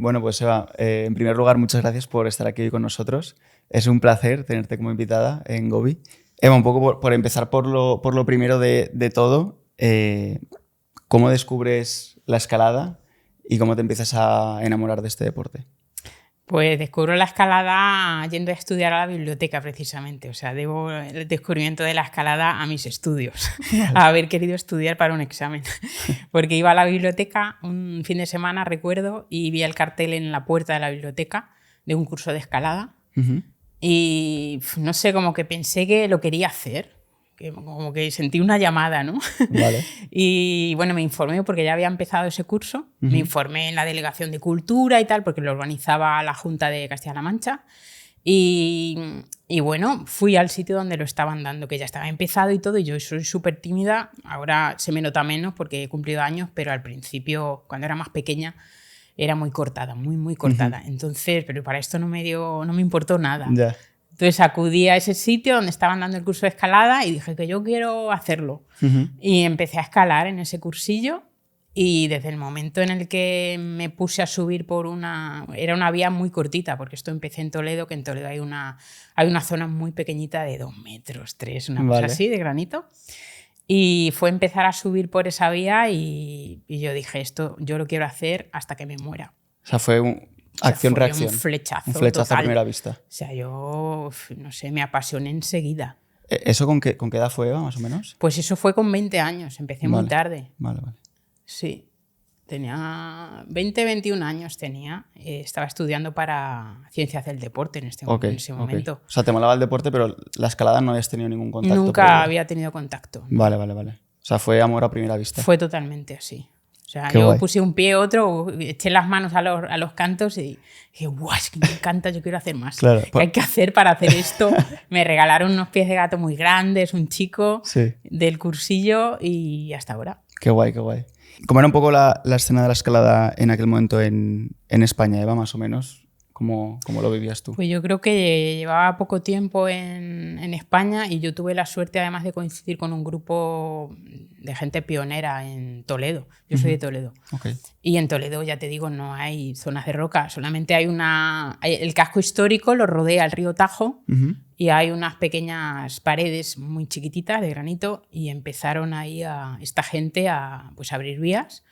Bueno, pues Eva, en primer lugar, muchas gracias por estar aquí hoy con nosotros. Es un placer tenerte como invitada en Gobi. Eva, un poco por empezar por lo primero de todo, ¿cómo descubres la escalada y cómo te empiezas a enamorar de este deporte? Pues descubro la escalada yendo a estudiar a la biblioteca, precisamente. O sea, debo el descubrimiento de la escalada a mis estudios, a haber querido estudiar para un examen. Porque iba a la biblioteca un fin de semana, recuerdo, y vi el cartel en la puerta de la biblioteca de un curso de escalada. Y no sé, como que pensé que lo quería hacer. Como que sentí una llamada, ¿no? Vale. Y bueno, me informé porque ya había empezado ese curso. Me informé en la Delegación de Cultura y tal, porque lo organizaba la Junta de Castilla-La Mancha. Y bueno, fui al sitio donde lo estaban dando, que ya estaba empezado y todo, y yo soy súper tímida. Ahora se me nota menos porque he cumplido años, pero al principio, cuando era más pequeña, era muy cortada, muy cortada. Entonces, pero para esto no me importó nada. Ya. Entonces acudí a ese sitio donde estaban dando el curso de escalada y dije que yo quiero hacerlo. Y empecé a escalar en ese cursillo y desde el momento en el que me puse a subir por era una vía muy cortita, porque esto empecé en Toledo, que en Toledo hay una zona muy pequeñita de 2 metros, 3, una cosa así, de granito. Y fue empezar a subir por esa vía y yo dije, esto yo lo quiero hacer hasta que me muera. O sea, fue acción-reacción. Un flechazo. Un flechazo total. a primera vista. O sea, yo, no sé, me apasioné enseguida. ¿Eso con qué edad fue, Eva, más o menos? Pues eso fue con 20 años, empecé muy tarde. Vale. Sí, tenía 20, 21 años tenía. Estaba estudiando para Ciencias del Deporte en ese momento. O sea, te molaba el deporte, pero la escalada no habías tenido ningún contacto. Nunca había tenido contacto. Vale. O sea, fue amor a primera vista. Fue totalmente así. O sea, Qué yo guay. puse un pie, otro, eché las manos a los cantos y dije, guau, es que me encanta, yo quiero hacer más. Claro. ¿Qué hay que hacer para hacer esto? Me regalaron unos pies de gato muy grandes, un chico del cursillo y hasta ahora. Qué guay. ¿Cómo era un poco la escena de la escalada en aquel momento en España, Eva, más o menos? ¿Cómo lo vivías tú? Pues yo creo que llevaba poco tiempo en España y yo tuve la suerte además de coincidir con un grupo de gente pionera en Toledo. Yo soy de Toledo. Y en Toledo, ya te digo, no hay zonas de roca, solamente hay el casco histórico, lo rodea el río Tajo y hay unas pequeñas paredes muy chiquititas de granito y empezaron ahí esta gente a abrir vías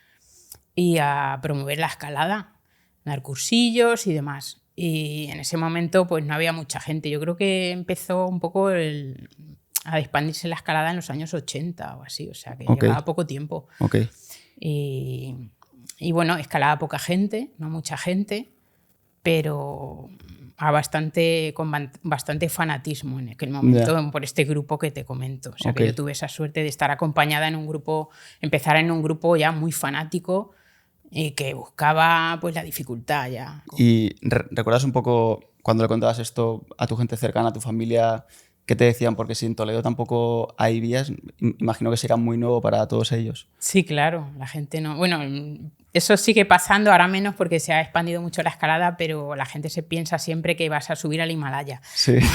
y a promover la escalada, dar cursillos y demás. Y en ese momento pues no había mucha gente. Yo creo que empezó un poco a expandirse la escalada en los años 80 o así, o sea que llevaba poco tiempo. Y bueno, escalaba poca gente, no mucha gente, pero con bastante fanatismo en aquel momento por este grupo que te comento. O sea que yo tuve esa suerte de estar acompañada en un grupo, empezar en un grupo ya muy fanático y que buscaba pues la dificultad ya. ¿Y recuerdas un poco cuando le contabas esto a tu gente cercana, a tu familia, qué te decían? Porque si en Toledo tampoco hay vías, imagino que será muy nuevo para todos ellos. Sí, claro, la gente no... Bueno, eso sigue pasando, ahora menos porque se ha expandido mucho la escalada, pero la gente se piensa siempre que vas a subir al Himalaya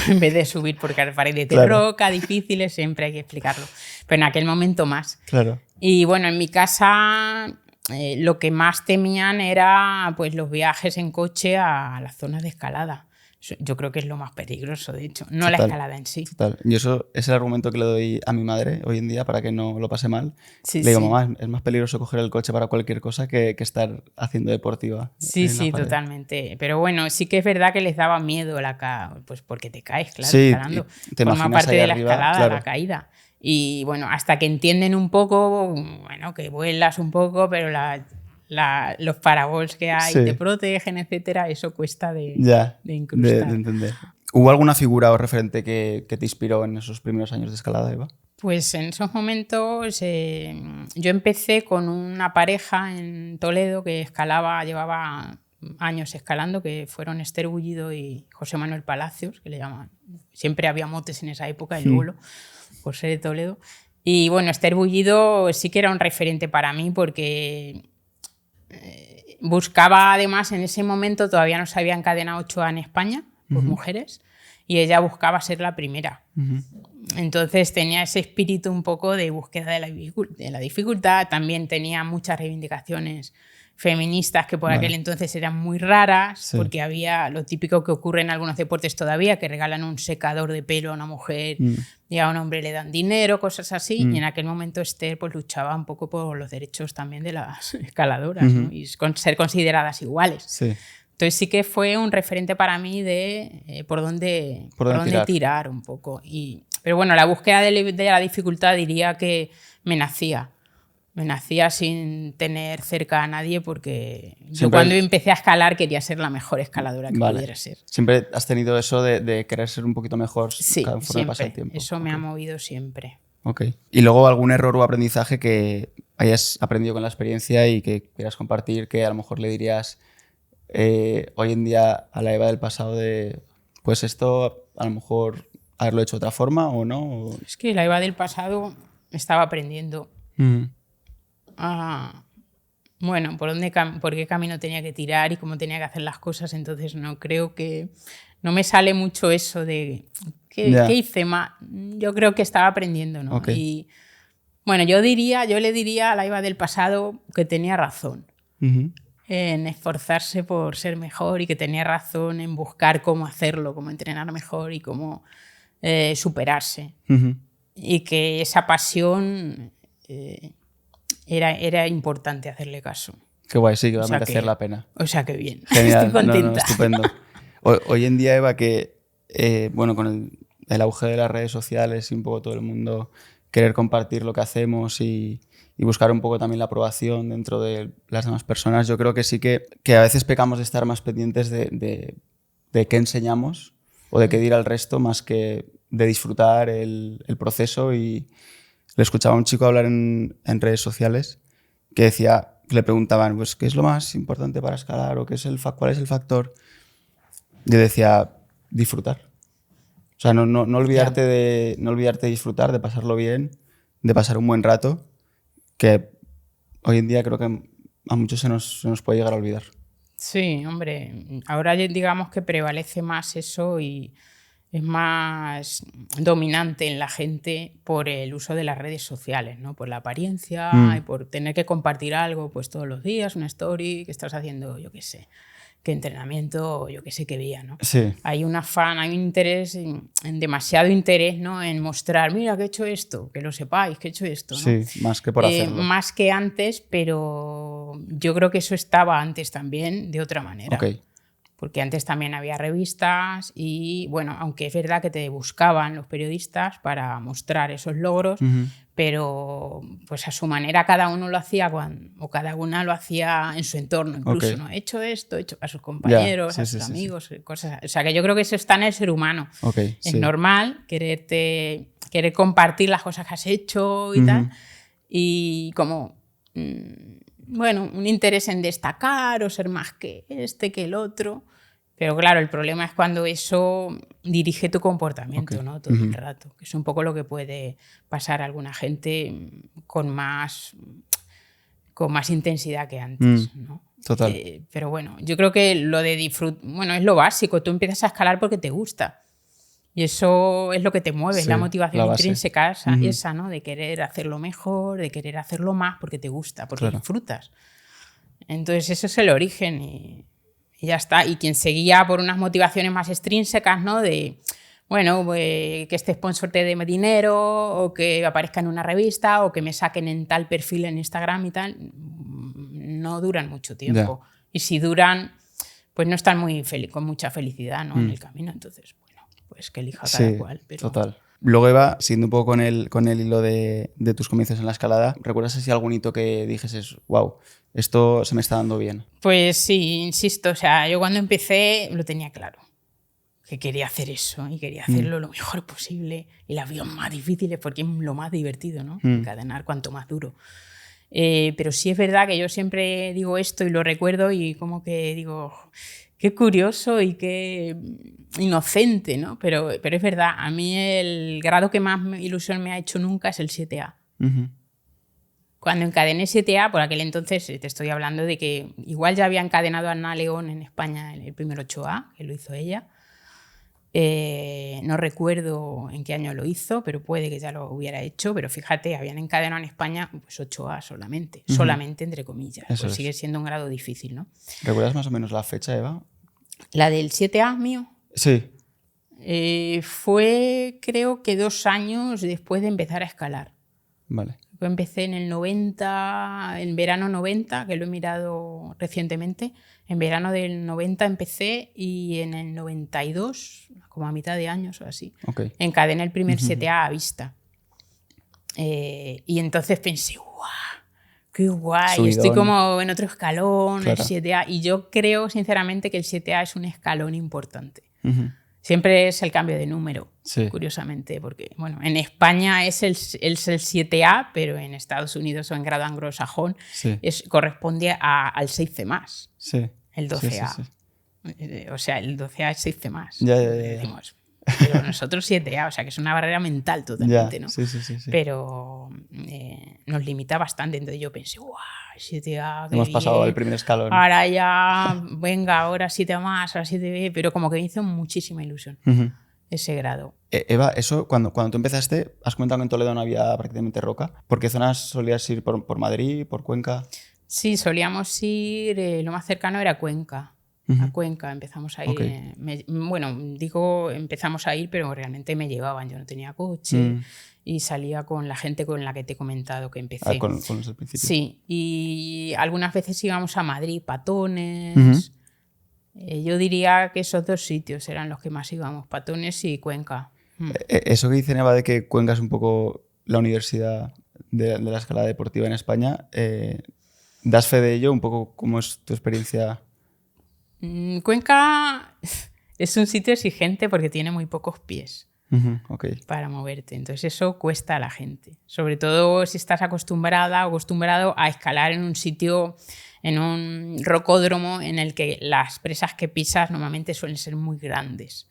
en vez de subir porque hay paredes de roca difíciles, siempre hay que explicarlo. Pero en aquel momento más. Claro. Y bueno, en mi casa... lo que más temían era pues, los viajes en coche a las zonas de escalada. Yo creo que es lo más peligroso, de hecho, no la escalada en sí. Total. Y eso es el argumento que le doy a mi madre hoy en día para que no lo pase mal. Le digo, mamá, es más peligroso coger el coche para cualquier cosa que estar haciendo deportiva. Sí, totalmente. Pero bueno, sí que es verdad que les daba miedo pues porque te caes, claro, sí, escalando. Te forma parte de la arriba, escalada, la caída. Y bueno, hasta que entienden un poco, bueno, que vuelas un poco, pero los parabols que hay te protegen, etcétera, eso cuesta de incrustar. De entender. ¿Hubo alguna figura o referente que te inspiró en esos primeros años de escalada, Eva? Pues en esos momentos yo empecé con una pareja en Toledo que llevaba años escalando, que fueron Esther Bullido y José Manuel Palacios, que le llaman. Siempre había motes en esa época, el bolo, por ser de Toledo. Y bueno, Esther Bullido sí que era un referente para mí porque buscaba, además, en ese momento todavía no se había encadenado 8A en España, por mujeres, y ella buscaba ser la primera. Entonces tenía ese espíritu un poco de búsqueda de la dificultad, también tenía muchas reivindicaciones feministas que por aquel entonces eran muy raras, porque había lo típico que ocurre en algunos deportes todavía, que regalan un secador de pelo a una mujer y a un hombre le dan dinero, cosas así. Y en aquel momento Esther pues luchaba un poco por los derechos también de las escaladoras, ¿no? Y ser consideradas iguales. Sí. Entonces sí que fue un referente para mí de por dónde tirar un poco. Pero bueno, la búsqueda de la dificultad diría que me nacía. Me nacía sin tener cerca a nadie porque yo cuando empecé a escalar quería ser la mejor escaladora que pudiera ser. Siempre has tenido eso de querer ser un poquito mejor conforme pasa el tiempo. Eso me ha movido siempre. ¿Y luego algún error o aprendizaje que hayas aprendido con la experiencia y que quieras compartir, que a lo mejor le dirías hoy en día a la Eva del pasado de pues esto a lo mejor haberlo hecho de otra forma o no? Es que la Eva del pasado estaba aprendiendo. Bueno, por qué camino tenía que tirar y cómo tenía que hacer las cosas, entonces no me sale mucho eso de ¿qué hice mal? Yo creo que estaba aprendiendo, ¿no? Y bueno, yo le diría a la Eva del pasado que tenía razón en esforzarse por ser mejor y que tenía razón en buscar cómo hacerlo, cómo entrenar mejor y cómo superarse. Y que esa pasión era importante hacerle caso. Qué guay, sí, que va a merecer la pena. O sea, qué bien. Genial. Estoy contenta. No, estupendo. Hoy en día, Eva, que bueno, con el auge de las redes sociales y un poco todo el mundo querer compartir lo que hacemos y buscar un poco también la aprobación dentro de las demás personas, yo creo que sí que a veces pecamos de estar más pendientes de qué enseñamos o de qué dir al resto más que de disfrutar el proceso. Y le escuchaba a un chico hablar en redes sociales que decía, le preguntaban, pues, ¿qué es lo más importante para escalar? ¿O cuál es el factor? Yo decía, disfrutar. O sea, no olvidarte de disfrutar, de pasarlo bien, de pasar un buen rato, que hoy en día creo que a muchos se nos puede llegar a olvidar. Sí, hombre, ahora digamos que prevalece más eso y es más dominante en la gente por el uso de las redes sociales, ¿no? Por la apariencia y por tener que compartir algo pues todos los días, una story que estás haciendo, yo qué sé, qué entrenamiento, yo qué sé qué día, ¿no? Sí. Hay un afán, hay un interés, en demasiado interés, ¿no? En mostrar, mira que he hecho esto, que lo sepáis, que he hecho esto, ¿no? Sí, más que por hacerlo. Más que antes, pero yo creo que eso estaba antes también de otra manera. Porque antes también había revistas y, bueno, aunque es verdad que te buscaban los periodistas para mostrar esos logros, pero pues a su manera cada uno lo hacía o cada una lo hacía en su entorno incluso, ¿no? He hecho esto, he hecho a sus compañeros, a sus amigos, cosas. O sea, que yo creo que eso está en el ser humano. Es normal querer compartir las cosas que has hecho y tal, y como... bueno, un interés en destacar o ser más que que el otro. Pero claro, el problema es cuando eso dirige tu comportamiento, ¿no? Todo el rato. Que es un poco lo que puede pasar a alguna gente con más intensidad que antes, ¿no? Total. Pero bueno, yo creo que lo de disfrutar, bueno, es lo básico. Tú empiezas a escalar porque te gusta. Y eso es lo que te mueve, es la motivación intrínseca esa, ¿no? De querer hacerlo mejor, de querer hacerlo más porque te gusta, porque disfrutas. Entonces eso es el origen y ya está. Y quien se guía por unas motivaciones más extrínsecas, ¿no? De, bueno, que este sponsor te dé dinero o que aparezca en una revista o que me saquen en tal perfil en Instagram y tal, no duran mucho tiempo. Y si duran, pues no están con mucha felicidad, ¿no? En el camino, entonces... pues que elija cada cual. Pero... total. Luego, Eva, siguiendo un poco con el hilo de tus comienzos en la escalada, ¿recuerdas si algún hito que dijeses, wow, esto se me está dando bien? Pues sí, insisto, o sea, yo cuando empecé lo tenía claro, que quería hacer eso y quería hacerlo lo mejor posible y las vías más difíciles porque es lo más divertido, ¿no? Encadenar cuanto más duro. Pero sí es verdad que yo siempre digo esto y lo recuerdo y como que digo... qué curioso y qué inocente, ¿no? Pero es verdad, a mí el grado que más ilusión me ha hecho nunca es el 7A. Cuando encadené 7A, por aquel entonces te estoy hablando de que igual ya había encadenado a Ana León en España el primer 8A, que lo hizo ella. No recuerdo en qué año lo hizo, pero puede que ya lo hubiera hecho. Pero fíjate, habían encadenado en España pues 8A solamente. Solamente entre comillas. Pues sigue siendo un grado difícil, ¿no? ¿Recuerdas más o menos la fecha, Eva? ¿La del 7A mío? Sí. Fue creo que 2 años después de empezar a escalar. Vale. Yo empecé en el 90, en verano 90, que lo he mirado recientemente. En verano del 90 empecé y en el 92, como a mitad de años o así, encadené el primer 7A a vista. Y entonces pensé, ¡guau! ¡Qué guay! Subidón. Estoy como en otro escalón, claro. el 7A. Y yo creo sinceramente que el 7A es un escalón importante. Uh-huh. Siempre es el cambio de número, curiosamente, porque bueno, en España es el 7A, pero en Estados Unidos o en grado anglosajón corresponde al 6C+, el 12A. Sí. O sea, el 12A es 6C+. Ya. Decimos, pero nosotros 7A, o sea que es una barrera mental totalmente, ¿no? Sí. Pero nos limita bastante, entonces yo pensé, ¡guau! 7A, hemos pasado el primer escalón. Ahora ya, venga, ahora 7A más, ahora 7B, pero como que me hizo muchísima ilusión ese grado. Eva, eso, cuando tú empezaste, has comentado que en Toledo no había prácticamente roca. ¿Por qué zonas solías ir? ¿Por Madrid, por Cuenca? Sí, solíamos ir, lo más cercano era Cuenca. A Cuenca empezamos a ir. Empezamos a ir, pero realmente me llevaban. Yo no tenía coche y salía con la gente con la que te he comentado que empecé. Con los del principio. Sí, y algunas veces íbamos a Madrid, Patones. Yo diría que esos 2 sitios eran los que más íbamos, Patones y Cuenca. Eso que dice Eva de que Cuenca es un poco la universidad de la escalada deportiva en España, ¿das fe de ello? Un poco cómo es tu experiencia. Cuenca es un sitio exigente porque tiene muy pocos pies para moverte. Entonces eso cuesta a la gente. Sobre todo si estás acostumbrado a escalar en un sitio, en un rocódromo en el que las presas que pisas normalmente suelen ser muy grandes.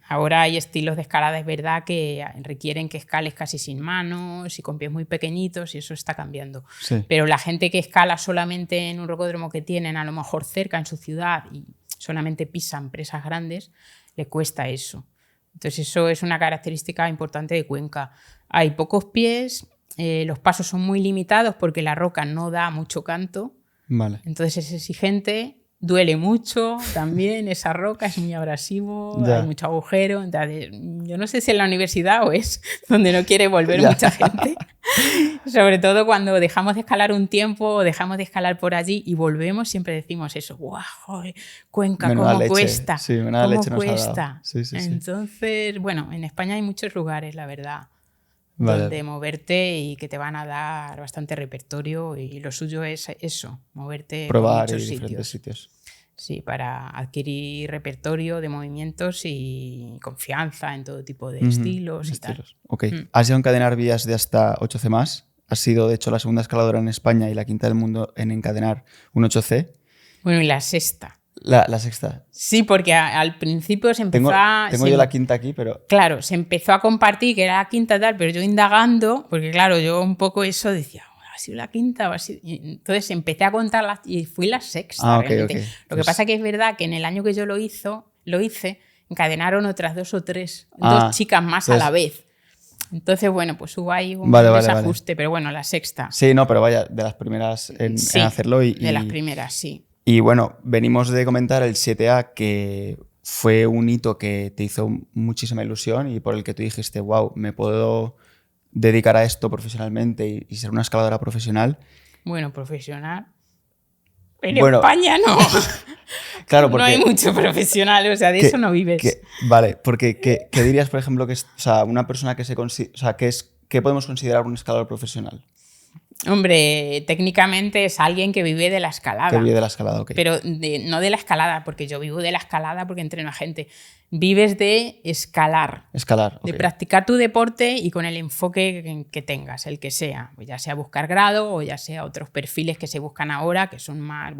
Ahora hay estilos de escalada, es verdad, que requieren que escales casi sin manos y con pies muy pequeñitos, y eso está cambiando. Sí. Pero la gente que escala solamente en un rocódromo que tienen a lo mejor cerca en su ciudad y solamente pisan presas grandes, le cuesta eso. Entonces eso es una característica importante de Cuenca. Hay pocos pies, los pasos son muy limitados porque la roca no da mucho canto. Vale. Entonces es exigente. Duele mucho también, esa roca es muy abrasivo, hay mucho agujero. Entonces, yo no sé si en la universidad o es donde no quiere volver mucha gente. Sobre todo cuando dejamos de escalar un tiempo o dejamos de escalar por allí y volvemos, siempre decimos eso. ¡Guau! Cuenca, menuda ¿cómo leche. cuesta? Sí, menuda ¿Cómo leche nos cuesta? ha dado. Sí. Entonces, bueno, en España hay muchos lugares, la verdad, donde moverte y que te van a dar bastante repertorio, y lo suyo es eso, moverte probar por muchos diferentes sitios. Sí, para adquirir repertorio de movimientos y confianza en todo tipo de estilos y tal. Ok. Has llegado a encadenar vías de hasta 8C+. Has sido, de hecho, la segunda escaladora en España y la quinta del mundo en encadenar un 8C. Bueno, y la sexta. La sexta. Sí, porque al principio se empezó Tengo yo la quinta aquí, pero... Claro, se empezó a compartir que era la quinta tal, pero yo indagando, porque claro, yo un poco eso decía, ¿ha sido la quinta? Entonces empecé a contarlas y fui la sexta realmente. Lo que pasa que es verdad que en el año que yo lo hice, encadenaron otras 2 o 3, 2 chicas más a la vez. Entonces, bueno, pues hubo ahí un desajuste, pero bueno, la sexta. Sí, no, pero vaya, de las primeras en hacerlo. De las primeras, sí. Y bueno, venimos de comentar el 7A, que fue un hito que te hizo muchísima ilusión y por el que tú dijiste, wow, me puedo dedicar a esto profesionalmente y ser una escaladora profesional. Bueno, profesional. En España no. Claro, porque, no hay mucho profesional, o sea, de eso no vives. Vale, porque ¿qué dirías, por ejemplo, que es, o sea, una persona que que podemos considerar un escalador profesional? Hombre, técnicamente es alguien que vive de la escalada. Que vive de la escalada, ok. Pero no de la escalada, porque yo vivo de la escalada porque entreno a gente. Vives de escalar. Escalar, de practicar tu deporte y con el enfoque que tengas, el que sea. Ya sea buscar grado o ya sea otros perfiles que se buscan ahora, que son más,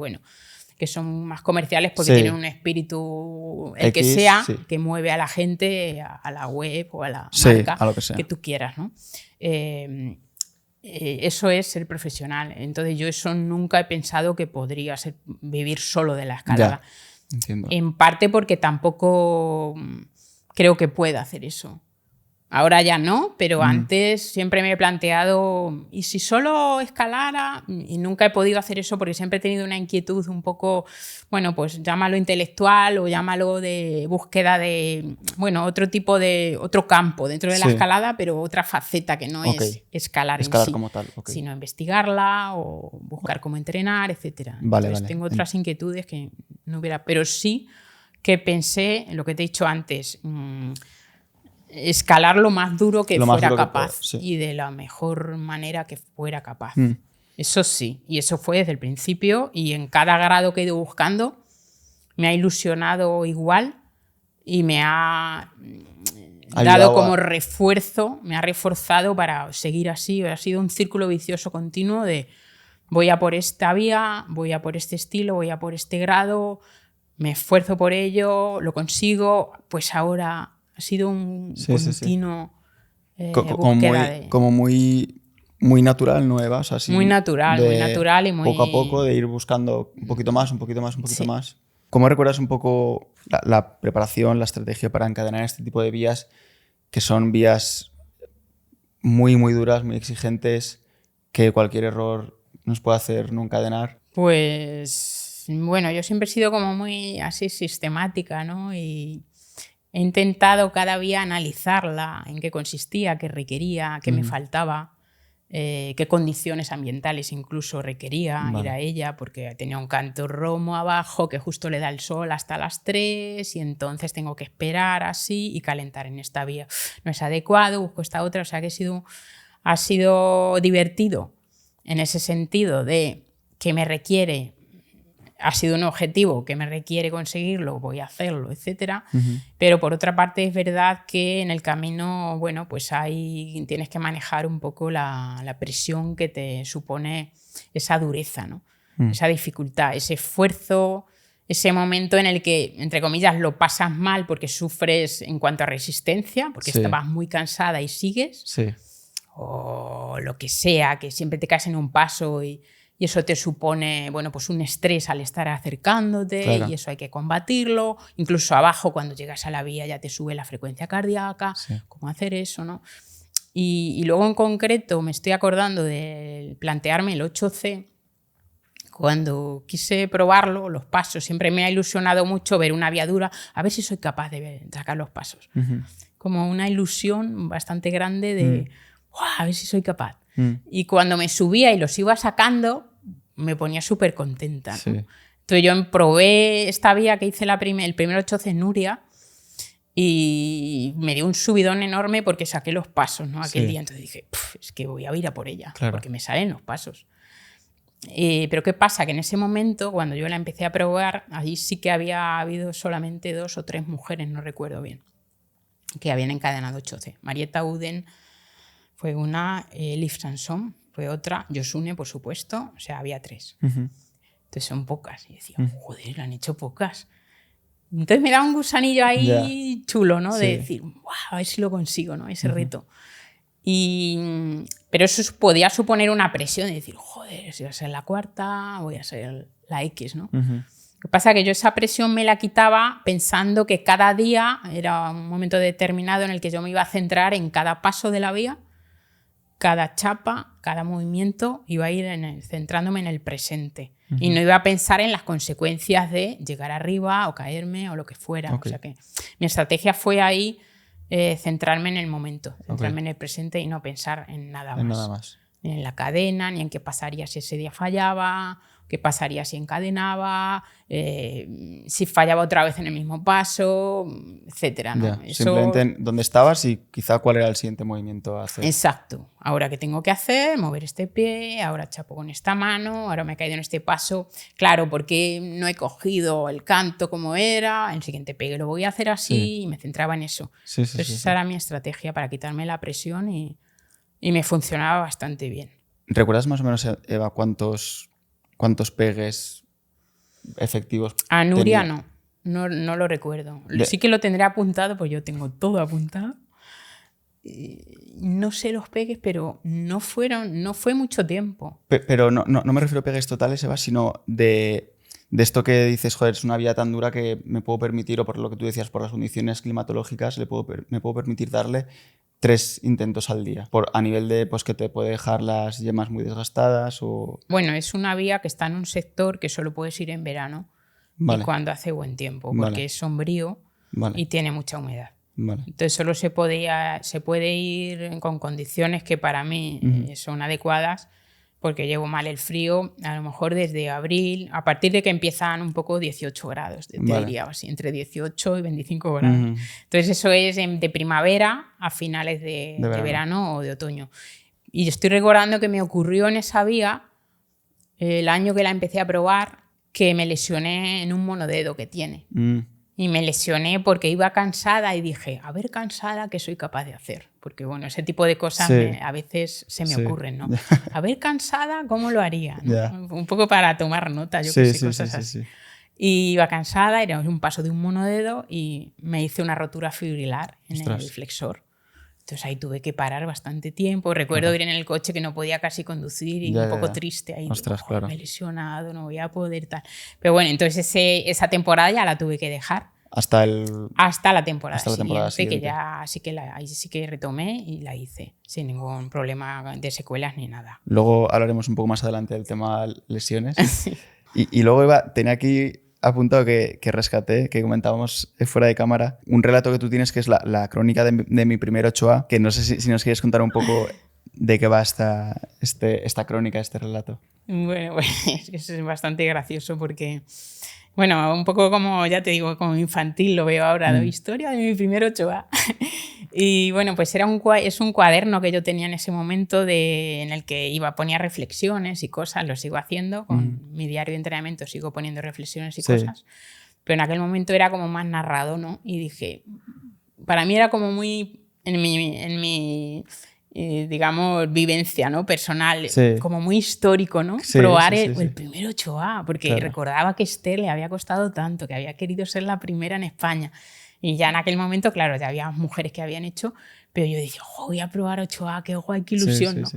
que son más comerciales porque tienen un espíritu, que sea, que mueve a la gente a la web o a la marca a lo que sea. Que tú quieras, ¿no? Eso es ser profesional. Entonces yo eso nunca he pensado que podría vivir solo de la escalada. Ya, entiendo. En parte porque tampoco creo que puedo hacer eso. Ahora ya no, pero antes siempre me he planteado, ¿y si solo escalara? Y nunca he podido hacer eso porque siempre he tenido una inquietud un poco, bueno, pues llámalo intelectual o llámalo de búsqueda de, bueno, otro campo dentro de la escalada, pero otra faceta que no es escalar en sí, como tal, sino investigarla o buscar cómo entrenar, etc. Entonces tengo otras inquietudes que no hubiera, pero sí que pensé en lo que te he dicho antes, escalar lo más duro que fuera capaz y de la mejor manera que fuera capaz. Eso sí, y eso fue desde el principio, y en cada grado que he ido buscando me ha ilusionado igual y me ha dado como refuerzo, me ha reforzado para seguir así. Ha sido un círculo vicioso continuo de voy a por esta vía, voy a por este estilo, voy a por este grado, me esfuerzo por ello, lo consigo, pues ahora... Ha sido un continuo búsqueda como muy natural, ¿no, Eva? O sea, muy natural y muy... Poco a poco, de ir buscando un poquito más, un poquito más. ¿Cómo recuerdas un poco la preparación, la estrategia para encadenar este tipo de vías, que son vías muy, muy duras, muy exigentes, que cualquier error nos puede hacer no encadenar? Pues, bueno, yo siempre he sido como muy así sistemática, ¿no? Y... he intentado cada día analizarla, en qué consistía, qué requería, qué me faltaba, qué condiciones ambientales incluso requería ir a ella, porque tenía un canto romo abajo que justo le da el sol hasta las 3 y entonces tengo que esperar así y calentar en esta vía. No es adecuado, busco esta otra, o sea que ha sido divertido en ese sentido de que me requiere... ha sido un objetivo que me requiere conseguirlo, voy a hacerlo, etc. Pero por otra parte es verdad que en el camino, bueno, pues tienes que manejar un poco la presión que te supone esa dureza, ¿no? Esa dificultad, ese esfuerzo, ese momento en el que, entre comillas, lo pasas mal porque sufres en cuanto a resistencia, porque estabas muy cansada y sigues, o lo que sea, que siempre te caes en un paso y eso te supone, bueno, pues un estrés al estar acercándote, y eso hay que combatirlo. Incluso abajo, cuando llegas a la vía, ya te sube la frecuencia cardíaca. ¿Cómo hacer eso, no? Y luego, en concreto, me estoy acordando de plantearme el 8C. Cuando quise probarlo, los pasos, siempre me ha ilusionado mucho ver una vía dura, a ver si soy capaz de sacar los pasos. Como una ilusión bastante grande de, a ver si soy capaz. Y cuando me subía y los iba sacando, me ponía súper contenta, ¿no? Entonces yo probé esta vía que hice el primer 8C en Nuria y me dio un subidón enorme porque saqué los pasos, ¿no? Aquel día. Entonces dije, es que voy a ir a por ella, porque me salen los pasos. Pero ¿qué pasa? Que en ese momento, cuando yo la empecé a probar, allí sí que había habido solamente 2 o 3 mujeres, no recuerdo bien, que habían encadenado 8C. Marieta Uden fue una, Liv Sanson fue otra, Yosune, por supuesto, o sea, había 3. Entonces son pocas. Y decía, joder, han hecho pocas. Entonces me da un gusanillo ahí chulo, ¿no? De decir, a ver si lo consigo, ¿no? Ese reto. Pero eso podía suponer una presión de decir, joder, si voy a ser la 4ª, voy a ser la X, ¿no? Lo que pasa es que yo esa presión me la quitaba pensando que cada día era un momento determinado en el que yo me iba a centrar en cada paso de la vía, cada chapa, cada movimiento, iba a ir centrándome en el presente. Y no iba a pensar en las consecuencias de llegar arriba o caerme o lo que fuera. O sea que mi estrategia fue ahí centrarme en el momento, centrarme en el presente y no pensar en nada más. Ni en la cadena, ni en qué pasaría si ese día fallaba, qué pasaría si encadenaba, si fallaba otra vez en el mismo paso, etcétera, ¿no? Eso... Simplemente en dónde estabas y quizá cuál era el siguiente movimiento a hacer. Exacto. Ahora, ¿qué tengo que hacer? Mover este pie, ahora chapo con esta mano, ahora me he caído en este paso. Claro, porque no he cogido el canto como era, el siguiente pegue lo voy a hacer así, y me centraba en eso. Entonces esa era mi estrategia para quitarme la presión y me funcionaba bastante bien. ¿Recuerdas más o menos, Eva, cuántos pegues efectivos a Nuria no lo recuerdo. Sí que lo tendré apuntado, pues yo tengo todo apuntado. No sé los pegues, pero no fue mucho tiempo. Pero no me refiero a pegues totales, Eva, sino de de esto que dices, joder, es una vía tan dura que me puedo permitir, o por lo que tú decías, por las condiciones climatológicas, me puedo permitir darle 3 intentos al día, a nivel de pues, que te puede dejar las yemas muy desgastadas o... Bueno, es una vía que está en un sector que solo puedes ir en verano y cuando hace buen tiempo, porque es sombrío y tiene mucha humedad. Entonces solo se puede ir con condiciones que para mí son adecuadas, porque llevo mal el frío, a lo mejor desde abril, a partir de que empiezan un poco 18 grados, te diría así, entre 18 y 25 grados. Entonces eso es de primavera a finales de verano o de otoño. Y estoy recordando que me ocurrió en esa vía, el año que la empecé a probar, que me lesioné en un monodedo que tiene. Y me lesioné porque iba cansada y dije, a ver cansada, ¿qué soy capaz de hacer? Porque bueno, ese tipo de cosas a veces se me ocurren, ¿no? A ver cansada, ¿cómo lo haría? ¿No? Un poco para tomar nota, yo qué sé, cosas así. Y iba cansada, era un paso de un monodedo y me hice una rotura fibrilar en el flexor. Entonces ahí tuve que parar bastante tiempo. Recuerdo ir en el coche que no podía casi conducir y un poco triste. Ahí digo, me he lesionado, no voy a poder tal. Pero bueno, entonces esa temporada ya la tuve que dejar. Hasta la temporada siguiente. Que ya ahí sí que retomé y la hice sin ningún problema de secuelas ni nada. Luego hablaremos un poco más adelante del tema lesiones. y luego tenía aquí apuntado que rescaté, que comentábamos fuera de cámara, un relato que tú tienes que es la crónica de mi primer 8A, que no sé si nos quieres contar un poco de qué va esta crónica, este relato. Bueno, es bastante gracioso porque, bueno, un poco como, ya te digo, como infantil lo veo ahora, la historia de mi primer 8A. Y bueno, pues es un cuaderno que yo tenía en ese momento en el que ponía reflexiones y cosas, lo sigo haciendo, con mi diario de entrenamiento sigo poniendo reflexiones y cosas, pero en aquel momento era como más narrado, ¿no? Y dije, para mí era como muy, en mi digamos, vivencia, ¿no? Personal, como muy histórico, ¿no? Probar el primer 8A, porque recordaba que Esther le había costado tanto, que había querido ser la primera en España. Y ya en aquel momento, claro, ya había mujeres que habían hecho, pero yo dije, voy a probar 8A, qué guay, qué ilusión, ¿no?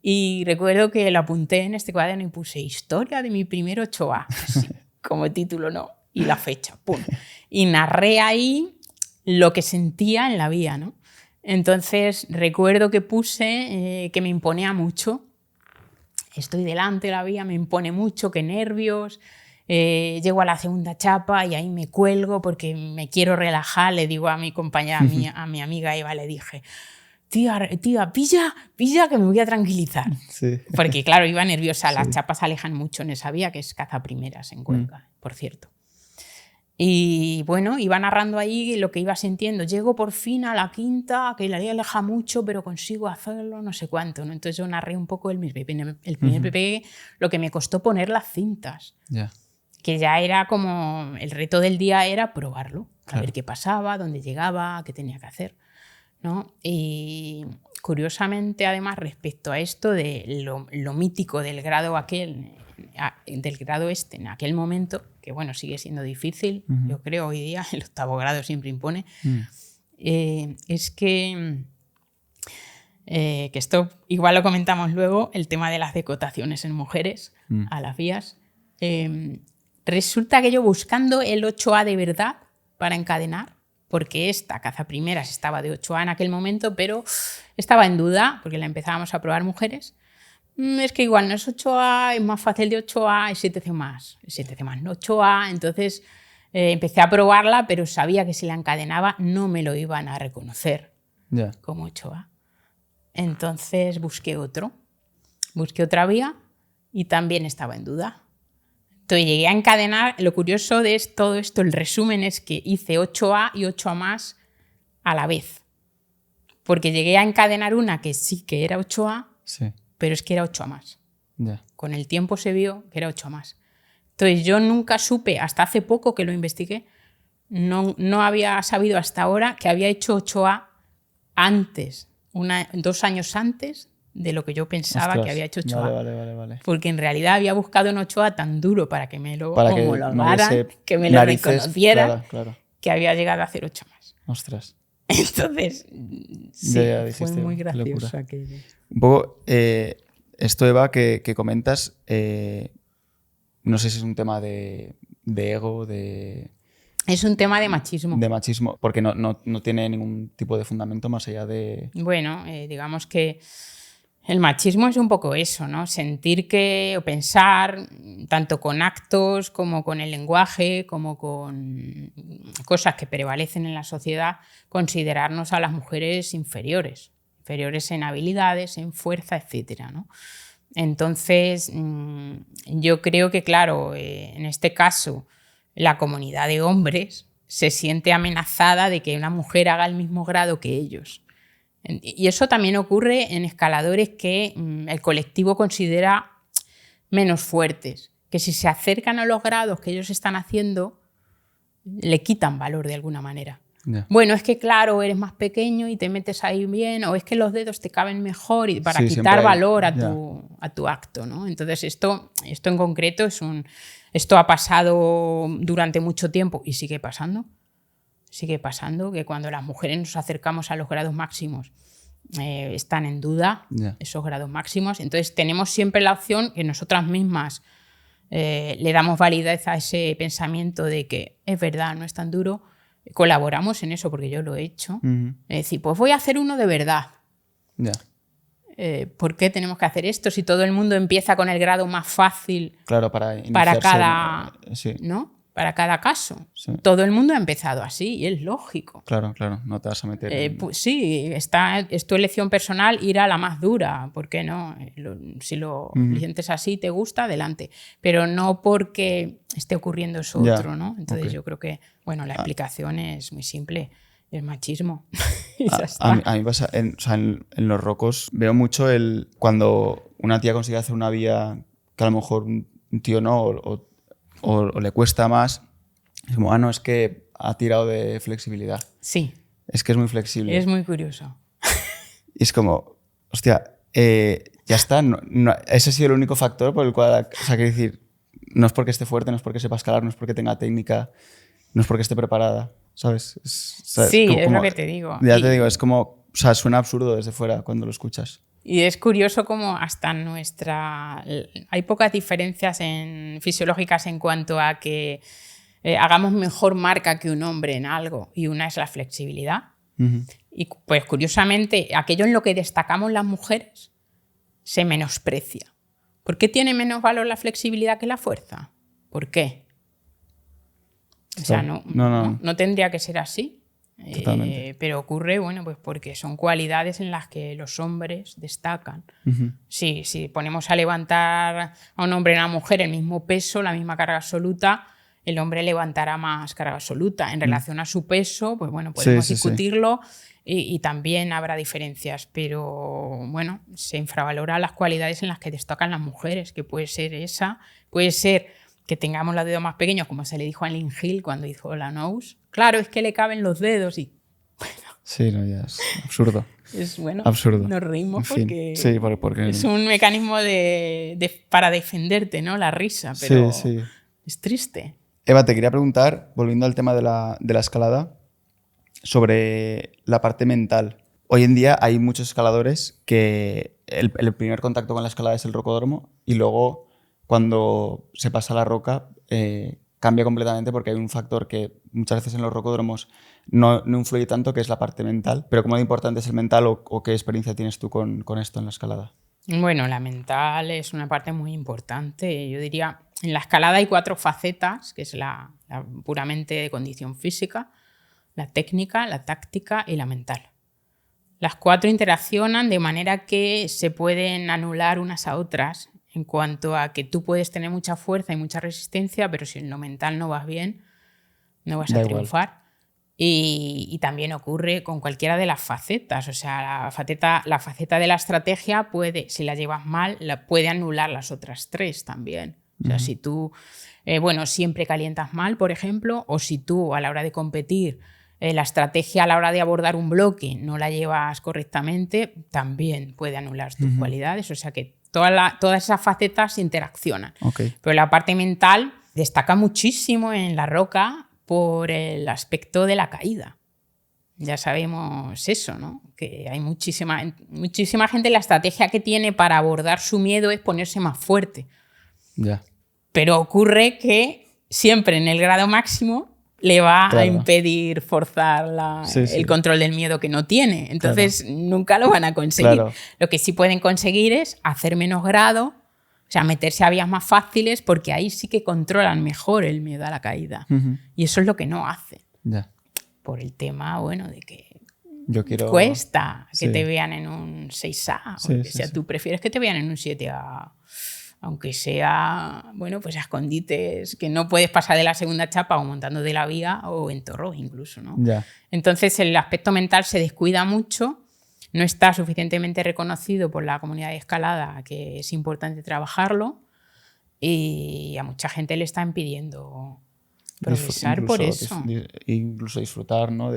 Y recuerdo que lo apunté en este cuaderno y puse historia de mi primer 8A, así, como título, ¿no? Y la fecha, pum. Y narré ahí lo que sentía en la vía, ¿no? Entonces recuerdo que puse que me imponía mucho. Estoy delante de la vía, me impone mucho, qué nervios. Llego a la segunda chapa y ahí me cuelgo porque me quiero relajar. Le digo a mi compañera, a mi amiga Eva, le dije, tía, pilla que me voy a tranquilizar. Porque claro, iba nerviosa. Las chapas alejan mucho en esa vía, que es cazaprimeras en Cuenca, por cierto. Y bueno, iba narrando ahí lo que iba sintiendo. Llego por fin a la quinta, que la aleja mucho, pero consigo hacerlo, no sé cuánto, ¿no? Entonces yo narré un poco el primer PP, lo que me costó poner las cintas. Que ya era como, el reto del día era probarlo, a ver qué pasaba, dónde llegaba, qué tenía que hacer, ¿no? Y curiosamente, además, respecto a esto de lo mítico del grado en aquel momento, que bueno, sigue siendo difícil, yo creo hoy día, el 8º grado siempre impone, es que esto igual lo comentamos luego, el tema de las decotaciones en mujeres a las vías. Resulta que yo buscando el 8A de verdad para encadenar, porque esta cazaprimeras estaba de 8A en aquel momento, pero estaba en duda, porque la empezábamos a probar mujeres. Es que igual no es 8A, es más fácil de 8A, es 7C+. 7C+, no 8A. Entonces empecé a probarla, pero sabía que si la encadenaba no me lo iban a reconocer como 8A. Entonces busqué otra vía y también estaba en duda. Entonces llegué a encadenar. Lo curioso de todo esto, el resumen, es que hice 8A y 8A+ a la vez. Porque llegué a encadenar una que sí que era 8A, pero es que era 8A+. Con el tiempo se vio que era 8A+. Entonces yo nunca supe, hasta hace poco que lo investigué, no había sabido hasta ahora que había hecho 8A antes, 2 años antes de lo que yo pensaba que había hecho 8A. Vale. Porque en realidad había buscado un 8A tan duro para que me lo homologaran, que me lo reconocieran, que había llegado a hacer 8A+. Ostras. Entonces, sí, fue muy gracioso aquello. Un poco, esto, Eva, que comentas, no sé si es un tema de ego, Es un tema de machismo. De machismo, porque no tiene ningún tipo de fundamento más allá de... Bueno, digamos que el machismo es un poco eso, ¿no? Sentir o pensar, tanto con actos como con el lenguaje, como con cosas que prevalecen en la sociedad, considerarnos a las mujeres inferiores en habilidades, en fuerza, etcétera, ¿no? Entonces, yo creo que, claro, en este caso, la comunidad de hombres se siente amenazada de que una mujer haga el mismo grado que ellos. Y eso también ocurre en escaladores que el colectivo considera menos fuertes, que si se acercan a los grados que ellos están haciendo, le quitan valor de alguna manera. Yeah. Bueno, es que claro, eres más pequeño y te metes ahí bien, o es que los dedos te caben mejor y para quitar valor a tu acto, ¿no? Entonces esto en concreto esto ha pasado durante mucho tiempo y sigue pasando. Sigue pasando que cuando las mujeres nos acercamos a los grados máximos están en duda esos grados máximos. Entonces tenemos siempre la opción que nosotras mismas le damos validez a ese pensamiento de que es verdad, no es tan duro. Colaboramos en eso porque yo lo he hecho. Es decir, pues voy a hacer uno de verdad. ¿Por qué tenemos que hacer esto si todo el mundo empieza con el grado más fácil para cada, ¿no? Para cada caso? Sí. Todo el mundo ha empezado así y es lógico. Claro, no te vas a meter pues sí, es tu elección personal ir a la más dura. ¿Por qué no? Si lo sientes así, te gusta, adelante. Pero no porque esté ocurriendo eso otro, ¿no? Entonces yo creo que, bueno, la explicación es muy simple. El machismo. Y ya está. A mí pasa, en los rocos veo mucho cuando una tía consigue hacer una vía que a lo mejor un tío no, o le cuesta más, es como, no, es que ha tirado de flexibilidad. Sí. Es que es muy flexible. Es muy curioso. Y es como, hostia, ya está. Ese ha sido el único factor por el cual, o sea, quiero decir, no es porque esté fuerte, no es porque sepa escalar, no es porque tenga técnica, no es porque esté preparada, ¿sabes? Sí, es lo que te digo. Ya te digo, es como, o sea, suena absurdo desde fuera cuando lo escuchas. Y es curioso cómo hasta hay pocas diferencias fisiológicas en cuanto a que hagamos mejor marca que un hombre en algo, y una es la flexibilidad. Y pues curiosamente, aquello en lo que destacamos las mujeres se menosprecia. ¿Por qué tiene menos valor la flexibilidad que la fuerza? ¿Por qué? O sea, no tendría que ser así. Pero ocurre, bueno, pues porque son cualidades en las que los hombres destacan. Si ponemos a levantar a un hombre y a una mujer el mismo peso, la misma carga absoluta, el hombre levantará más carga absoluta. En relación a su peso, pues bueno, podemos discutirlo. Y también habrá diferencias, pero bueno, se infravalora las cualidades en las que destacan las mujeres, que puede ser puede ser que tengamos los dedos más pequeños, como se le dijo a Lynn Hill cuando hizo la nose. Claro, es que le caben los dedos y... Bueno, sí, ya es absurdo. Es bueno, absurdo. Nos reímos porque, sí, porque es un mecanismo para defenderte, ¿no? La risa, pero es triste. Eva, te quería preguntar, volviendo al tema de la escalada, sobre la parte mental. Hoy en día hay muchos escaladores que el primer contacto con la escalada es el rocódromo y luego cuando se pasa a la roca cambia completamente porque hay un factor que muchas veces en los rocódromos no influye tanto, que es la parte mental. Pero ¿cómo de importante es el mental o qué experiencia tienes tú con esto en la escalada? Bueno, la mental es una parte muy importante. Yo diría, en la escalada hay 4 facetas, que es la puramente de condición física, la técnica, la táctica y la mental. Las 4 interaccionan de manera que se pueden anular unas a otras en cuanto a que tú puedes tener mucha fuerza y mucha resistencia, pero si en lo mental no vas bien, no vas a triunfar. Y también ocurre con cualquiera de las facetas. O sea, la faceta de la estrategia puede, si la llevas mal, puede anular las otras 3 también. O sea, si tú siempre calientas mal, por ejemplo, o si tú a la hora de competir la estrategia a la hora de abordar un bloque no la llevas correctamente, también puede anular tus cualidades. O sea que todas esas facetas interaccionan. Pero la parte mental destaca muchísimo en la roca por el aspecto de la caída. Ya sabemos eso, ¿no? Que hay muchísima gente, la estrategia que tiene para abordar su miedo es ponerse más fuerte. Pero ocurre que siempre en el grado máximo le va claro. a impedir forzar el control del miedo que no tiene. Entonces nunca lo van a conseguir. Claro. Lo que sí pueden conseguir es hacer menos grado, o sea, meterse a vías más fáciles, porque ahí sí que controlan mejor el miedo a la caída. Y eso es lo que no hacen. Ya. Por el tema, bueno, de que cuesta que te vean en un 6A. O que sea, tú prefieres que te vean en un 7A. Aunque sea, bueno, pues a escondites, que no puedes pasar de la segunda chapa o montando de la vía o en torros incluso, ¿no? Ya. Entonces el aspecto mental se descuida mucho, no está suficientemente reconocido por la comunidad de escalada, que es importante trabajarlo, y a mucha gente le está impidiendo progresar por eso. Incluso disfrutar, ¿no?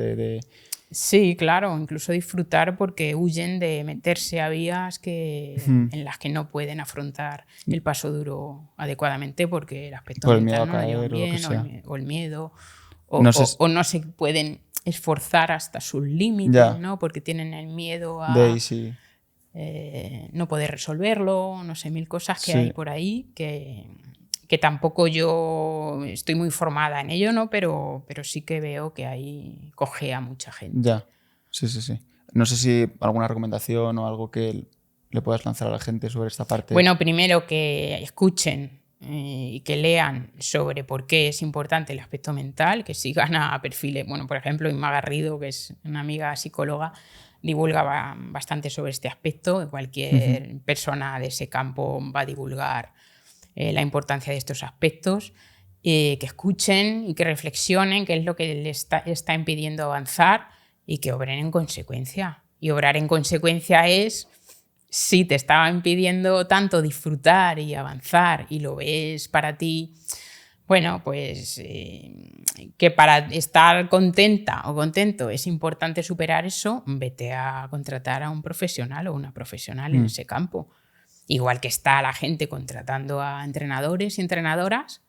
Sí, claro, incluso disfrutar porque huyen de meterse a vías en las que no pueden afrontar el paso duro adecuadamente porque el aspecto mental no lo llevan bien, o el miedo, o no se pueden esforzar hasta sus límites, ¿no? Porque tienen el miedo a no poder resolverlo, no sé, mil cosas que hay por ahí que tampoco yo estoy muy formada en ello, ¿no? Pero sí que veo que ahí cojea mucha gente. Ya, sí. No sé si alguna recomendación o algo que le puedas lanzar a la gente sobre esta parte. Bueno, primero que escuchen y que lean sobre por qué es importante el aspecto mental, que sigan a perfiles. Bueno, por ejemplo, Inma Garrido, que es una amiga psicóloga, divulga bastante sobre este aspecto. Cualquier persona de ese campo va a divulgar la importancia de estos aspectos, que escuchen y que reflexionen qué es lo que les está impidiendo avanzar y que obren en consecuencia. Y obrar en consecuencia es, si te estaba impidiendo tanto disfrutar y avanzar y lo ves para ti, bueno, pues que para estar contenta o contento es importante superar eso, vete a contratar a un profesional o una profesional en ese campo. Igual que está la gente contratando a entrenadores y entrenadoras,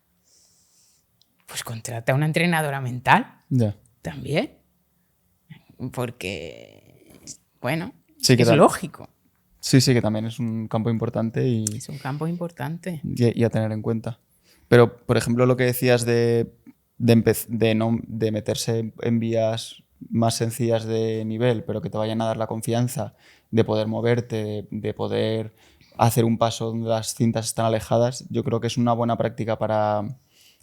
pues contrata a una entrenadora mental también. Porque, bueno, es lógico. Sí, que también es un campo importante. Es un campo importante. Y a tener en cuenta. Pero, por ejemplo, lo que decías de meterse en vías más sencillas de nivel, pero que te vayan a dar la confianza de poder moverte, de poder hacer un paso donde las cintas están alejadas, yo creo que es una buena práctica para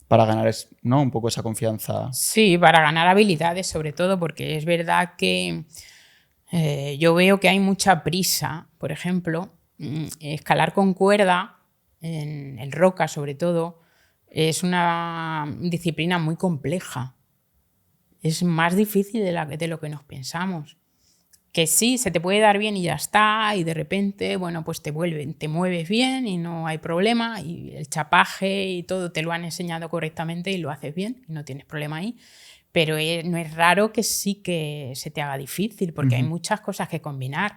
ganar, ¿no? Un poco esa confianza. Sí, para ganar habilidades sobre todo, porque es verdad que yo veo que hay mucha prisa. Por ejemplo, escalar con cuerda, en roca sobre todo, es una disciplina muy compleja. Es más difícil de lo que nos pensamos. Que sí, se te puede dar bien y ya está, y de repente, bueno, pues te mueves bien y no hay problema, y el chapaje y todo te lo han enseñado correctamente y lo haces bien y no tienes problema ahí. Pero no es raro que sí que se te haga difícil, porque hay muchas cosas que combinar.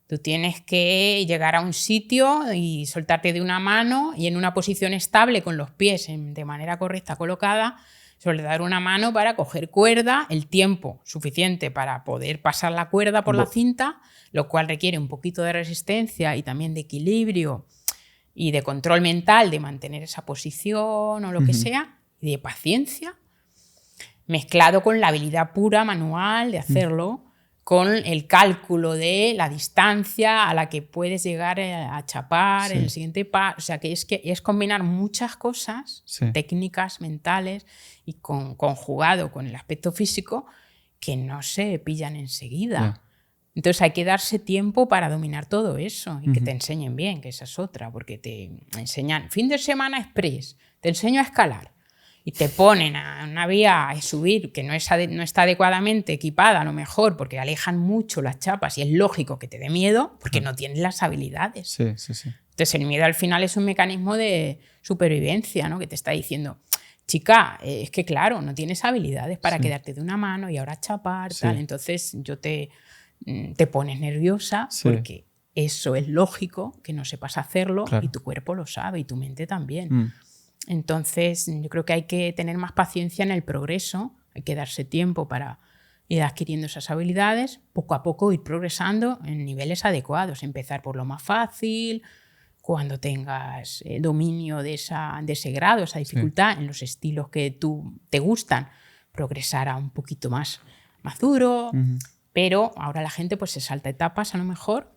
Tú tienes que llegar a un sitio y soltarte de una mano y en una posición estable con los pies de manera correcta colocada, soltar una mano para coger cuerda, el tiempo suficiente para poder pasar la cuerda por la cinta, lo cual requiere un poquito de resistencia y también de equilibrio y de control mental de mantener esa posición o lo que sea, y de paciencia, mezclado con la habilidad pura manual de hacerlo, con el cálculo de la distancia a la que puedes llegar a chapar en el siguiente paso. O sea, que es combinar muchas cosas, técnicas mentales, y conjugado con el aspecto físico, que no se pillan enseguida. Entonces hay que darse tiempo para dominar todo eso y que te enseñen bien, que esa es otra, porque te enseñan fin de semana express, te enseño a escalar. Y te ponen a una vía a subir que no está adecuadamente equipada, a lo mejor, porque alejan mucho las chapas y es lógico que te dé miedo porque no tienes las habilidades. Sí. Entonces el miedo al final es un mecanismo de supervivencia, ¿no? Que te está diciendo, chica, es que claro, no tienes habilidades para quedarte de una mano y ahora chapar, tal. Entonces te pones nerviosa porque eso es lógico, que no sepas hacerlo, y tu cuerpo lo sabe y tu mente también. Entonces, yo creo que hay que tener más paciencia en el progreso, hay que darse tiempo para ir adquiriendo esas habilidades, poco a poco ir progresando en niveles adecuados, empezar por lo más fácil, cuando tengas dominio de ese grado, esa dificultad, en los estilos que te gustan, progresar a un poquito más duro, pero ahora la gente pues se salta etapas a lo mejor,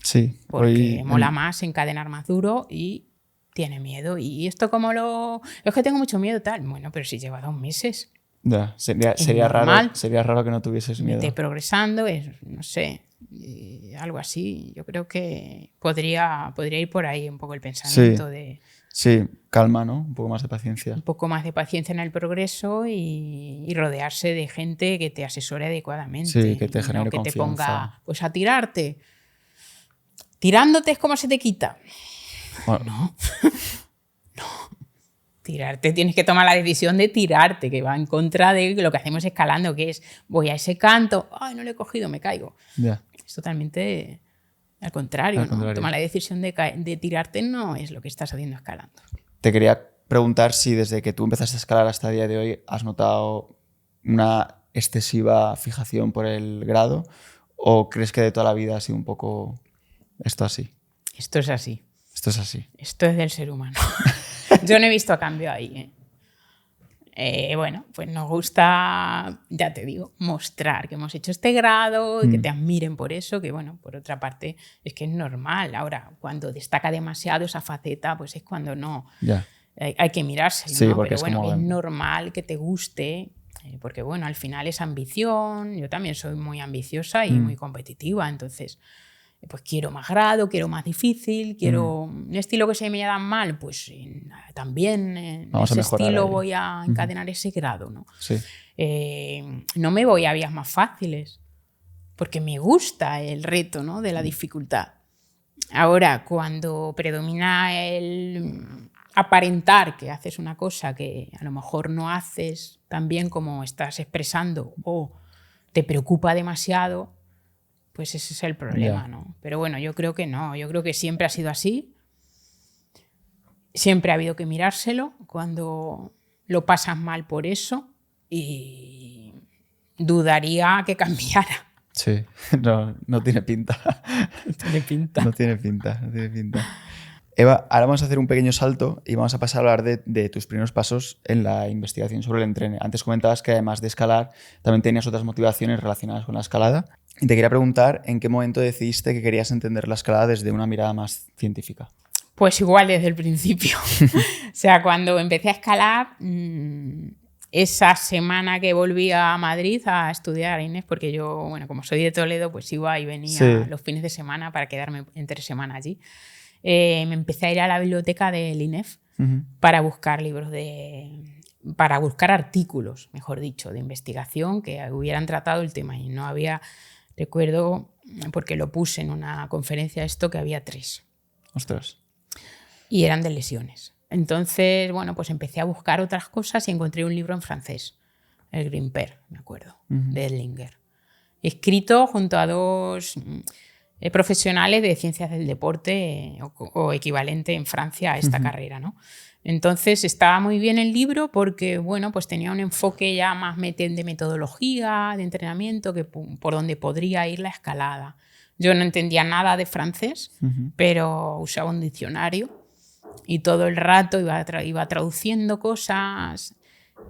sí, porque mola más encadenar más duro y tiene miedo. ¿Y esto cómo es que tengo mucho miedo tal? Bueno, pero si lleva 2 meses. Ya, sería raro que no tuvieses miedo. Vete progresando, no sé, algo así. Yo creo que podría ir por ahí un poco el pensamiento de... Sí, calma, ¿no? Un poco más de paciencia. Un poco más de paciencia en el progreso y rodearse de gente que te asesore adecuadamente. Sí, que te genere que confianza. te ponga pues a tirarte. Tirándote es como se te quita. Bueno. No. Tirarte, tienes que tomar la decisión de tirarte, que va en contra de lo que hacemos escalando, que es voy a ese canto, ay, no lo he cogido, me caigo. Yeah. Es totalmente al contrario, ¿no? Tomar la decisión de tirarte no es lo que estás haciendo escalando. Te quería preguntar si desde que tú empezaste a escalar hasta el día de hoy has notado una excesiva fijación por el grado o crees que de toda la vida ha sido un poco esto así. Esto es así. Esto es así. Esto es del ser humano. Yo no he visto cambio ahí. Bueno, pues nos gusta, ya te digo, mostrar que hemos hecho este grado, que te admiren por eso, que bueno, por otra parte es que es normal. Ahora, cuando destaca demasiado esa faceta, pues es cuando no. Yeah. Hay que mirarse, sí, ¿no? Porque pero es bueno, como... es normal que te guste, porque bueno, al final es ambición. Yo también soy muy ambiciosa y muy competitiva, entonces pues quiero más grado, quiero más difícil, quiero un estilo que se me da mal, pues también en ese estilo voy a encadenar ese grado, ¿no? Sí. No me voy a vías más fáciles, porque me gusta el reto, ¿no? De la dificultad. Ahora, cuando predomina el aparentar que haces una cosa que a lo mejor no haces tan bien como estás expresando o te preocupa demasiado, pues ese es el problema, ¿no? Pero bueno, yo creo que no. Yo creo que siempre ha sido así. Siempre ha habido que mirárselo cuando lo pasas mal por eso y dudaría que cambiara. Sí, no tiene pinta. No tiene pinta. No tiene pinta. Eva, ahora vamos a hacer un pequeño salto y vamos a pasar a hablar de tus primeros pasos en la investigación sobre el entreno. Antes comentabas que además de escalar también tenías otras motivaciones relacionadas con la escalada. Y te quería preguntar en qué momento decidiste que querías entender la escalada desde una mirada más científica. Pues igual desde el principio. O sea, cuando empecé a escalar, esa semana que volví a Madrid a estudiar Inés, porque yo, bueno, como soy de Toledo, pues iba y venía los fines de semana para quedarme entre semana allí. Me empecé a ir a la biblioteca del INEF para buscar libros para buscar artículos, mejor dicho, de investigación que hubieran tratado el tema. Y no había, recuerdo, porque lo puse en una conferencia esto, que había 3. Ostras. Y eran de lesiones. Entonces, bueno, pues empecé a buscar otras cosas y encontré un libro en francés, el Grimper, me acuerdo, de Edlinger, escrito junto a 2... profesionales de ciencias del deporte o equivalente en Francia a esta carrera, ¿no? Entonces estaba muy bien el libro porque, bueno, pues tenía un enfoque ya más de metodología, de entrenamiento, que por donde podría ir la escalada. Yo no entendía nada de francés, pero usaba un diccionario y todo el rato iba traduciendo cosas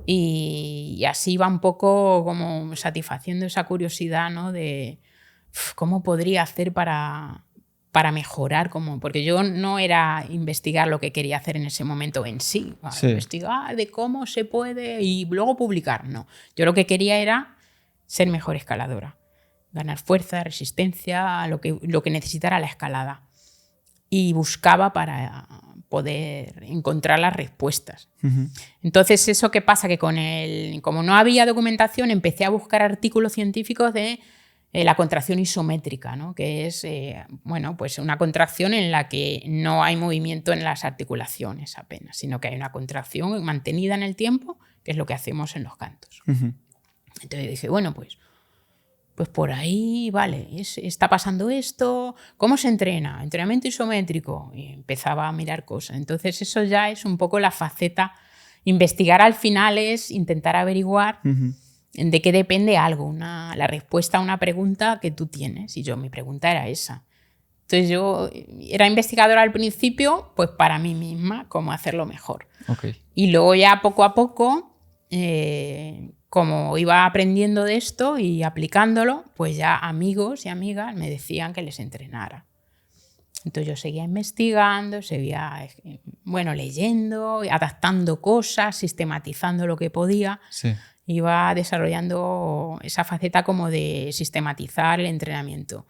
y así iba un poco como satisfaciendo esa curiosidad, ¿no? De cómo podría hacer para mejorar, porque yo no era investigar lo que quería hacer en ese momento en sí, investigar de cómo se puede y luego publicar, no. Yo lo que quería era ser mejor escaladora, ganar fuerza, resistencia, lo que necesitara la escalada. Y buscaba para poder encontrar las respuestas. Entonces, ¿eso qué pasa? Que como no había documentación, empecé a buscar artículos científicos de la contracción isométrica, ¿no? Que es bueno, pues una contracción en la que no hay movimiento en las articulaciones apenas, sino que hay una contracción mantenida en el tiempo, que es lo que hacemos en los cantos. Entonces dije, bueno, pues por ahí, vale, está pasando esto, ¿cómo se entrena? Entrenamiento isométrico. Y empezaba a mirar cosas. Entonces eso ya es un poco la faceta. Investigar al final es intentar averiguar de qué depende algo, la respuesta a una pregunta que tú tienes. Y mi pregunta era esa. Entonces yo era investigadora al principio, pues para mí misma, cómo hacerlo mejor. Okay. Y luego ya poco a poco, como iba aprendiendo de esto y aplicándolo, pues ya amigos y amigas me decían que les entrenara. Entonces yo seguía investigando, seguía leyendo, adaptando cosas, sistematizando lo que podía. Sí. Iba desarrollando esa faceta como de sistematizar el entrenamiento.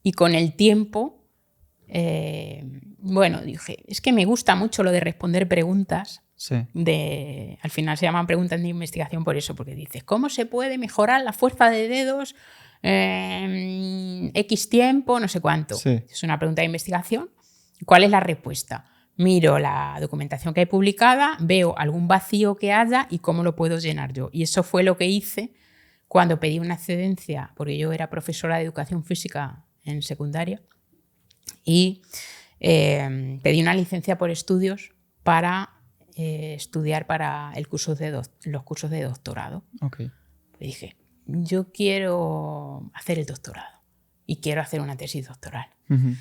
Y con el tiempo, dije, es que me gusta mucho lo de responder preguntas. Sí. Al final se llaman preguntas de investigación por eso, porque dices, ¿cómo se puede mejorar la fuerza de dedos X tiempo, no sé cuánto? Sí. Es una pregunta de investigación. ¿Cuál es la respuesta? Miro la documentación que hay publicada, veo algún vacío que haya y cómo lo puedo llenar yo. Y eso fue lo que hice cuando pedí una excedencia, porque yo era profesora de educación física en secundaria, y pedí una licencia por estudios para estudiar para los cursos de doctorado. Okay. Y dije, yo quiero hacer el doctorado y quiero hacer una tesis doctoral. Uh-huh.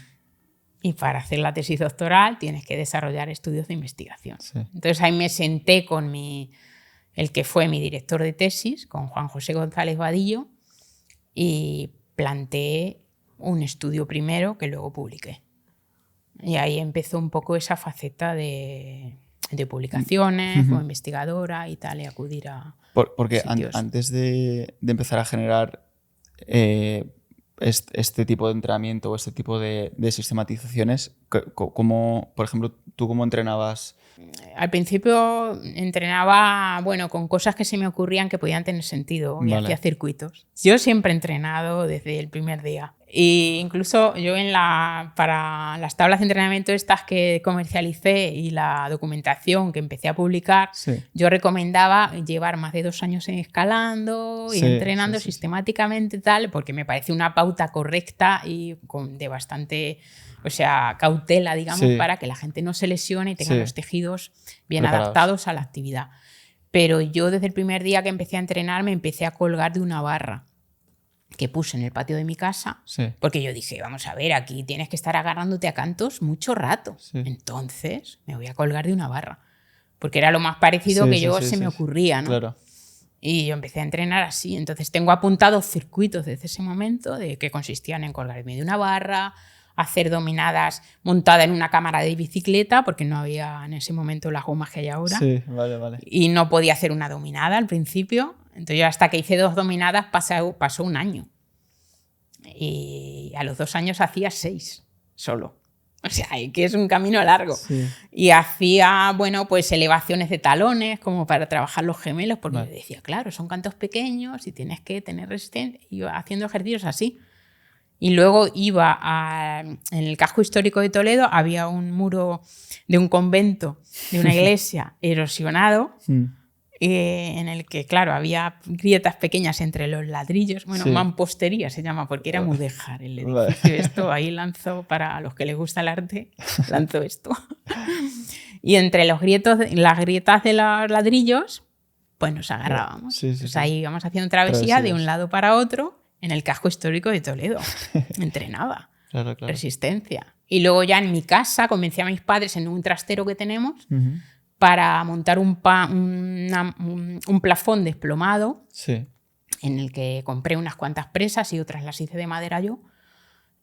Y para hacer la tesis doctoral tienes que desarrollar estudios de investigación. Sí. Entonces ahí me senté con el que fue mi director de tesis, con Juan José González Vadillo, y planteé un estudio primero que luego publiqué. Y ahí empezó un poco esa faceta de publicaciones, como investigadora y tal, y acudir a porque sitios. Antes de empezar a generar este tipo de entrenamiento o este tipo de sistematizaciones, ¿cómo, por ejemplo, tú cómo entrenabas? Al principio entrenaba, con cosas que se me ocurrían que podían tener sentido y hacía circuitos. Yo siempre he entrenado desde el primer día. E incluso yo para las tablas de entrenamiento estas que comercialicé y la documentación que empecé a publicar, sí. Yo recomendaba llevar más de 2 años escalando y entrenando sistemáticamente tal, porque me parece una pauta correcta y de bastante cautela, digamos, para que la gente no se lesione y tenga los tejidos bien adaptados a la actividad. Pero yo desde el primer día que empecé a entrenar me empecé a colgar de una barra que puse en el patio de mi casa, porque yo dije, vamos a ver, aquí tienes que estar agarrándote a cantos mucho rato. Entonces me voy a colgar de una barra, porque era lo más parecido que se me ocurría, ¿no? Claro. Y yo empecé a entrenar así. Entonces tengo apuntados circuitos desde ese momento de que consistían en colgarme de una barra, hacer dominadas montada en una cámara de bicicleta, porque no había en ese momento las gomas que hay ahora. Sí, vale. Y no podía hacer una dominada al principio. Entonces yo hasta que hice 2 dominadas pasó 1 año. Y a los 2 años hacía 6 solo. O sea, que es un camino largo. Sí. Y hacía, elevaciones de talones como para trabajar los gemelos, porque yo decía, claro, son cantos pequeños y tienes que tener resistencia. Iba haciendo ejercicios así. Y luego en el casco histórico de Toledo había un muro de un convento, de una iglesia erosionado, en el que, claro, había grietas pequeñas entre los ladrillos. Mampostería se llama, porque era mudéjar el edificio. Esto ahí lanzó, para los que les gusta el arte, lanzó esto. Y entre las grietas de los ladrillos, pues nos agarrábamos. Pues ahí íbamos haciendo travesía de un lado para otro en el casco histórico de Toledo. Entrenaba. Claro. Resistencia. Y luego ya en mi casa convencí a mis padres en un trastero que tenemos para montar un plafón desplomado en el que compré unas cuantas presas y otras las hice de madera yo.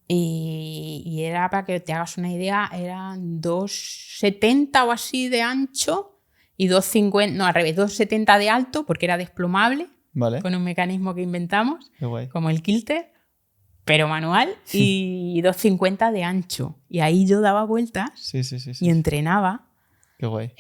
Y era, para que te hagas una idea, eran 2,70 o así de ancho y 2,70 de alto, porque era desplomable. Vale. Con un mecanismo que inventamos, como el kilter, pero manual, y 2,50 de ancho. Y ahí yo daba vueltas y entrenaba. Qué guay.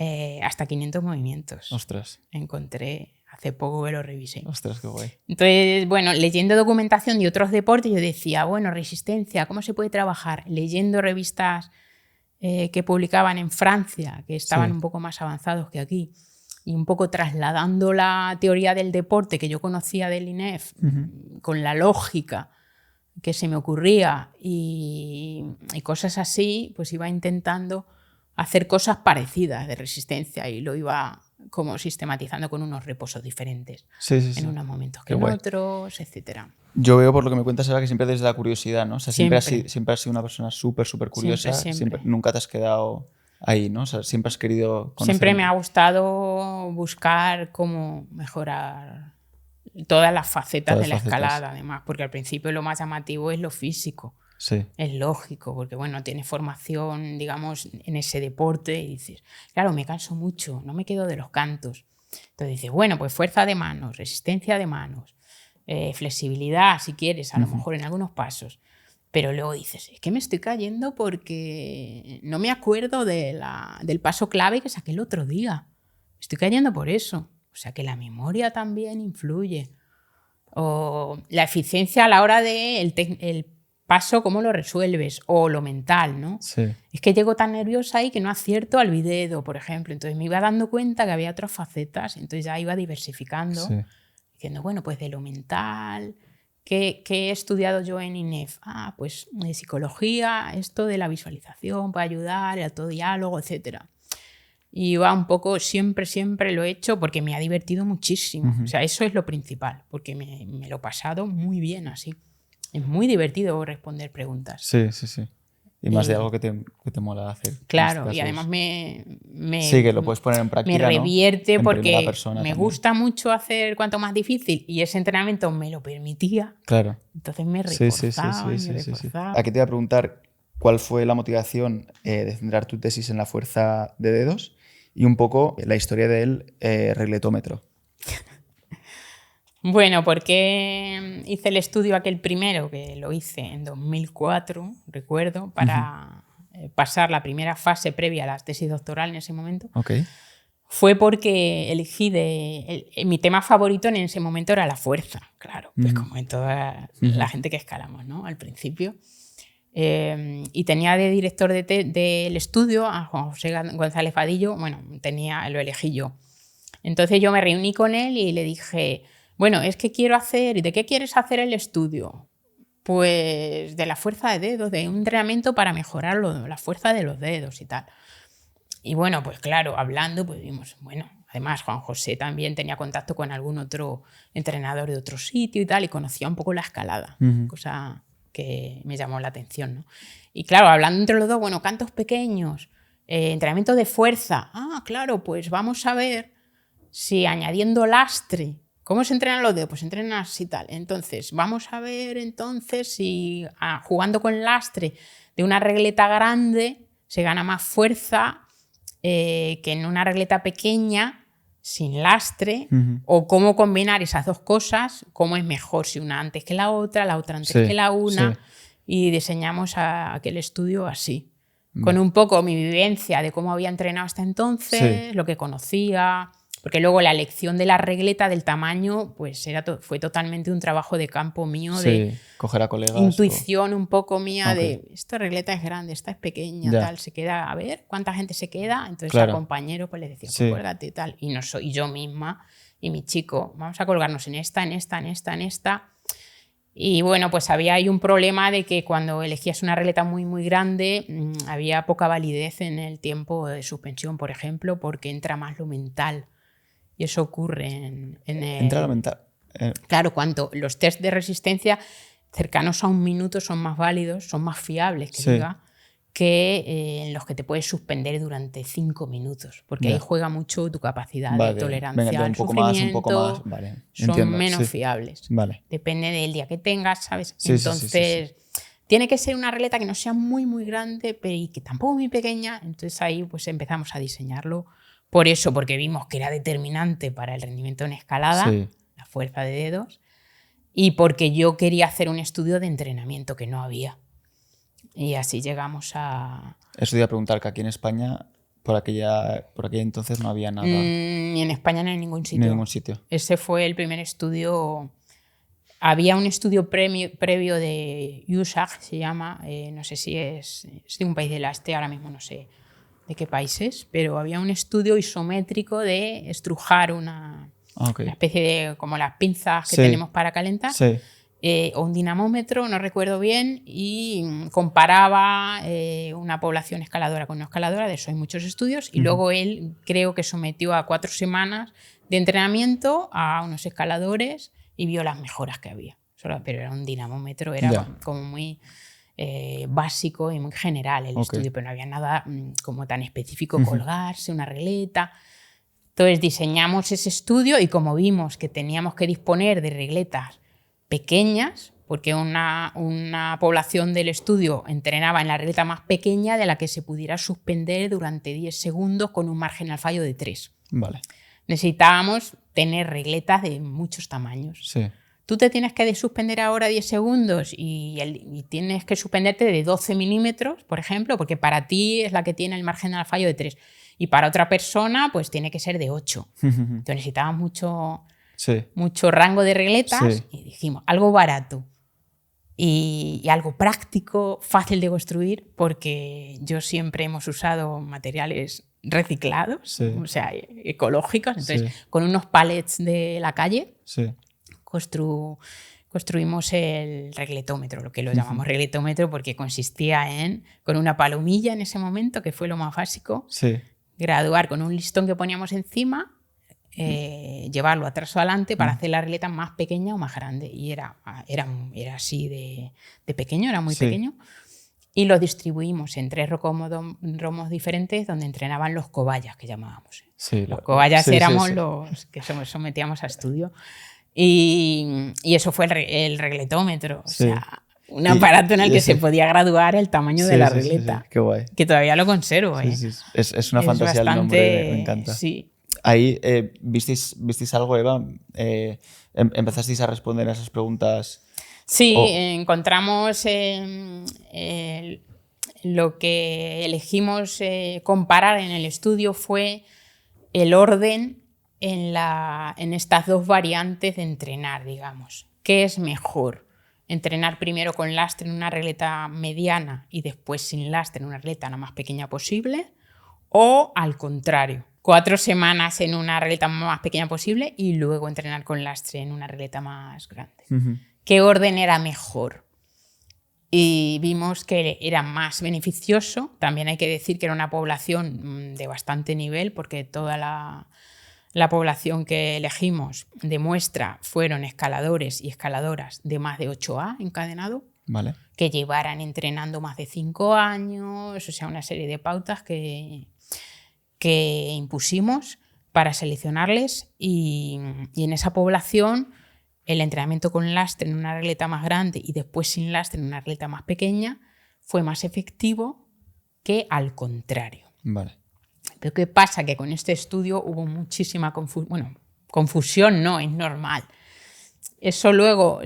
Hasta 500 movimientos. Ostras. Encontré hace poco que lo revisé. Ostras, qué guay. Entonces, leyendo documentación de otros deportes, yo decía, resistencia, ¿cómo se puede trabajar? Leyendo revistas que publicaban en Francia, que estaban un poco más avanzados que aquí, y un poco trasladando la teoría del deporte que yo conocía del INEF con la lógica que se me ocurría y cosas así, pues iba intentando hacer cosas parecidas de resistencia y lo iba como sistematizando con unos reposos diferentes. Sí. En unos momentos que en otros, etc. Yo veo por lo que me cuentas, Eva, que siempre desde la curiosidad, ¿no? O sea, siempre has sido una persona súper curiosa. Siempre. Nunca te has quedado ahí, ¿no? O sea, siempre has querido conocer. Siempre me ha gustado buscar cómo mejorar todas las facetas de la escalada, además, porque al principio lo más llamativo es lo físico. Sí. Es lógico, porque bueno, tienes formación, digamos, en ese deporte y dices, claro, me canso mucho, no me quedo de los cantos. Entonces dices, bueno, pues fuerza de manos, resistencia de manos, flexibilidad, si quieres, a lo mejor en algunos pasos. Pero luego dices, es que me estoy cayendo porque no me acuerdo del paso clave que saqué el otro día. Me estoy cayendo por eso. O sea que la memoria también influye. O la eficiencia a la hora de el paso, cómo lo resuelves, o lo mental, ¿no? Sí. Es que llego tan nerviosa ahí que no acierto al video, por ejemplo. Entonces me iba dando cuenta que había otras facetas, entonces ya iba diversificando, diciendo, bueno, pues de lo mental, ¿qué he estudiado yo en INEF? Pues de psicología, esto de la visualización para ayudar, el autodiálogo, etc. Y va un poco, siempre lo he hecho porque me ha divertido muchísimo. O sea, eso es lo principal, porque me lo he pasado muy bien así. Es muy divertido responder preguntas. Sí. Y más de algo que te mola hacer. Claro, y además sí, que lo puedes poner en práctica, me revierte, ¿no? porque persona me también. gusta mucho hacer cuanto más difícil y ese entrenamiento me lo permitía. Claro. Entonces me reforzaba y me reforzaba. Aquí te voy a preguntar cuál fue la motivación de centrar tu tesis en la fuerza de dedos y un poco la historia del regletómetro. Bueno, porque hice el estudio aquel primero, que lo hice en 2004, recuerdo, para pasar la primera fase previa a la tesis doctoral en ese momento. Okay. Fue porque elegí mi tema favorito en ese momento era la fuerza, claro, pues como en toda la gente que escalamos, ¿no? Al principio. Y tenía de director del estudio a Juan José González Vadillo, bueno, lo elegí yo. Entonces yo me reuní con él y le dije, bueno, es que quiero hacer, ¿y de qué quieres hacer el estudio? Pues de la fuerza de dedos, de un entrenamiento para mejorar la fuerza de los dedos y tal. Y bueno, pues claro, hablando, pues vimos, bueno, además Juan José también tenía contacto con algún otro entrenador de otro sitio y tal, y conocía un poco la escalada, cosa que me llamó la atención, ¿no? Y claro, hablando entre los dos, bueno, cantos pequeños, entrenamiento de fuerza. Claro, pues vamos a ver si añadiendo lastre. ¿Cómo se entrenan los dedos? Pues se entrenan así tal. Entonces, vamos a ver entonces si jugando con lastre de una regleta grande se gana más fuerza que en una regleta pequeña sin lastre, o cómo combinar esas dos cosas, cómo es mejor si una antes que la otra antes que la una, y diseñamos aquel estudio así, con un poco mi vivencia de cómo había entrenado hasta entonces, lo que conocía, porque luego la elección de la regleta del tamaño pues fue totalmente un trabajo de campo mío, de coger a colegas, intuición un poco mía, de esta regleta es grande, esta es pequeña, tal, se queda, a ver cuánta gente se queda, entonces a compañeros pues les decía, pues cuélgate y tal, y yo misma y mi chico, vamos a colgarnos en esta. Y bueno, pues había ahí un problema de que cuando elegías una regleta muy grande había poca validez en el tiempo de suspensión, por ejemplo, porque entra más lo mental. Y eso ocurre en el... Entra lo mental. Claro, cuando los test de resistencia cercanos a 1 minuto son más válidos, son más fiables, que en los que te puedes suspender durante 5 minutos, porque ahí juega mucho tu capacidad de tolerancia al sufrimiento. Un poco más. Vale. Son menos fiables. Vale. Depende del día que tengas, ¿sabes? Entonces, tiene que ser una regleta que no sea muy grande, pero y que tampoco muy pequeña. Entonces ahí pues empezamos a diseñarlo por eso, porque vimos que era determinante para el rendimiento en escalada, la fuerza de dedos, y porque yo quería hacer un estudio de entrenamiento que no había. Y así llegamos a... Eso te iba a preguntar, que aquí en España, por aquella entonces no había nada. Ni en España ni en ningún sitio. Ni en ningún sitio. Ese fue el primer estudio. Había un estudio previo de USAG, se llama, no sé si es de un país del este, ahora mismo no sé de qué países, pero había un estudio isométrico de estrujar una especie de, como las pinzas que tenemos para calentar, o un dinamómetro, no recuerdo bien, y comparaba una población escaladora con no escaladora, de eso hay muchos estudios, y luego él creo que sometió a 4 semanas de entrenamiento a unos escaladores y vio las mejoras que había. Pero era un dinamómetro, era como muy básico y muy general el estudio, pero no había nada como tan específico, colgarse, una regleta. Entonces diseñamos ese estudio y como vimos que teníamos que disponer de regletas pequeñas, porque una población del estudio entrenaba en la regleta más pequeña de la que se pudiera suspender durante 10 segundos con un margen al fallo de 3. Vale. Necesitábamos tener regletas de muchos tamaños. Sí. Tú te tienes que suspender ahora 10 segundos y tienes que suspenderte de 12 milímetros, por ejemplo, porque para ti es la que tiene el margen al fallo de 3. Y para otra persona, pues tiene que ser de 8. Entonces necesitábamos mucho rango de regletas y dijimos, algo barato y algo práctico, fácil de construir, porque yo siempre hemos usado materiales reciclados, o sea, ecológicos. Entonces, con unos pallets de la calle, construimos el regletómetro, lo que lo llamamos regletómetro, porque consistía con una palomilla en ese momento, que fue lo más básico, graduar con un listón que poníamos encima, llevarlo atrás o adelante para hacer la regleta más pequeña o más grande. Y era así de pequeño, era muy pequeño. Y lo distribuimos en 3 romos diferentes donde entrenaban los cobayas, que llamábamos. Los cobayas éramos los que sometíamos a estudio. Y eso fue el regletómetro. O sea, un aparato en el que se podía graduar el tamaño de la regleta. Qué guay. Que todavía lo conservo. Es una fantasía el nombre, me encanta. Sí. Ahí, ¿visteis algo, Eva? ¿Empezasteis a responder a esas preguntas? Sí, encontramos lo que elegimos comparar en el estudio fue el orden en estas 2 variantes de entrenar, digamos. ¿Qué es mejor? ¿Entrenar primero con lastre en una regleta mediana y después sin lastre en una regleta la más pequeña posible? ¿O al contrario? 4 semanas en una regleta más pequeña posible y luego entrenar con lastre en una regleta más grande. ¿Qué orden era mejor? Y vimos que era más beneficioso. También hay que decir que era una población de bastante nivel, porque toda la población que elegimos de muestra fueron escaladores y escaladoras de más de 8A encadenado, que llevaran entrenando más de 5 años, o sea, una serie de pautas que impusimos para seleccionarles, y en esa población el entrenamiento con lastre en una regleta más grande y después sin lastre en una regleta más pequeña fue más efectivo que al contrario. Pero ¿qué pasa? Que con este estudio hubo muchísima confusión. Bueno, confusión no, es normal. Eso luego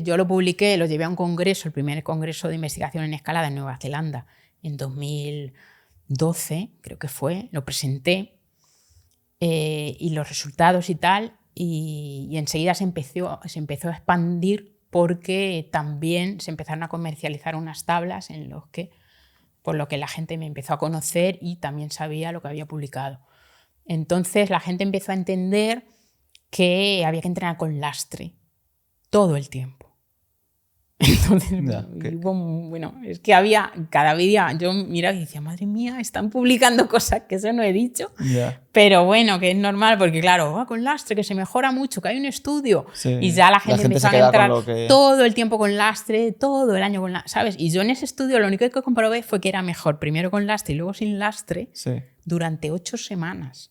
yo lo publiqué, lo llevé a un congreso, el primer congreso de investigación en escalada en Nueva Zelanda, en 2012, creo que fue, lo presenté, y los resultados y tal, y enseguida se empezó a expandir, porque también se empezaron a comercializar unas tablas por lo que la gente me empezó a conocer y también sabía lo que había publicado. Entonces la gente empezó a entender que había que entrenar con lastre todo el tiempo. Entonces, es que había cada día, yo miraba y decía, madre mía, están publicando cosas que eso no he dicho. Pero bueno, que es normal, porque claro, con lastre, que se mejora mucho, que hay un estudio. Y ya la gente empezó a entrar todo el tiempo con lastre, todo el año con lastre, ¿sabes? Y yo en ese estudio lo único que comprobé fue que era mejor primero con lastre y luego sin lastre durante 8 semanas.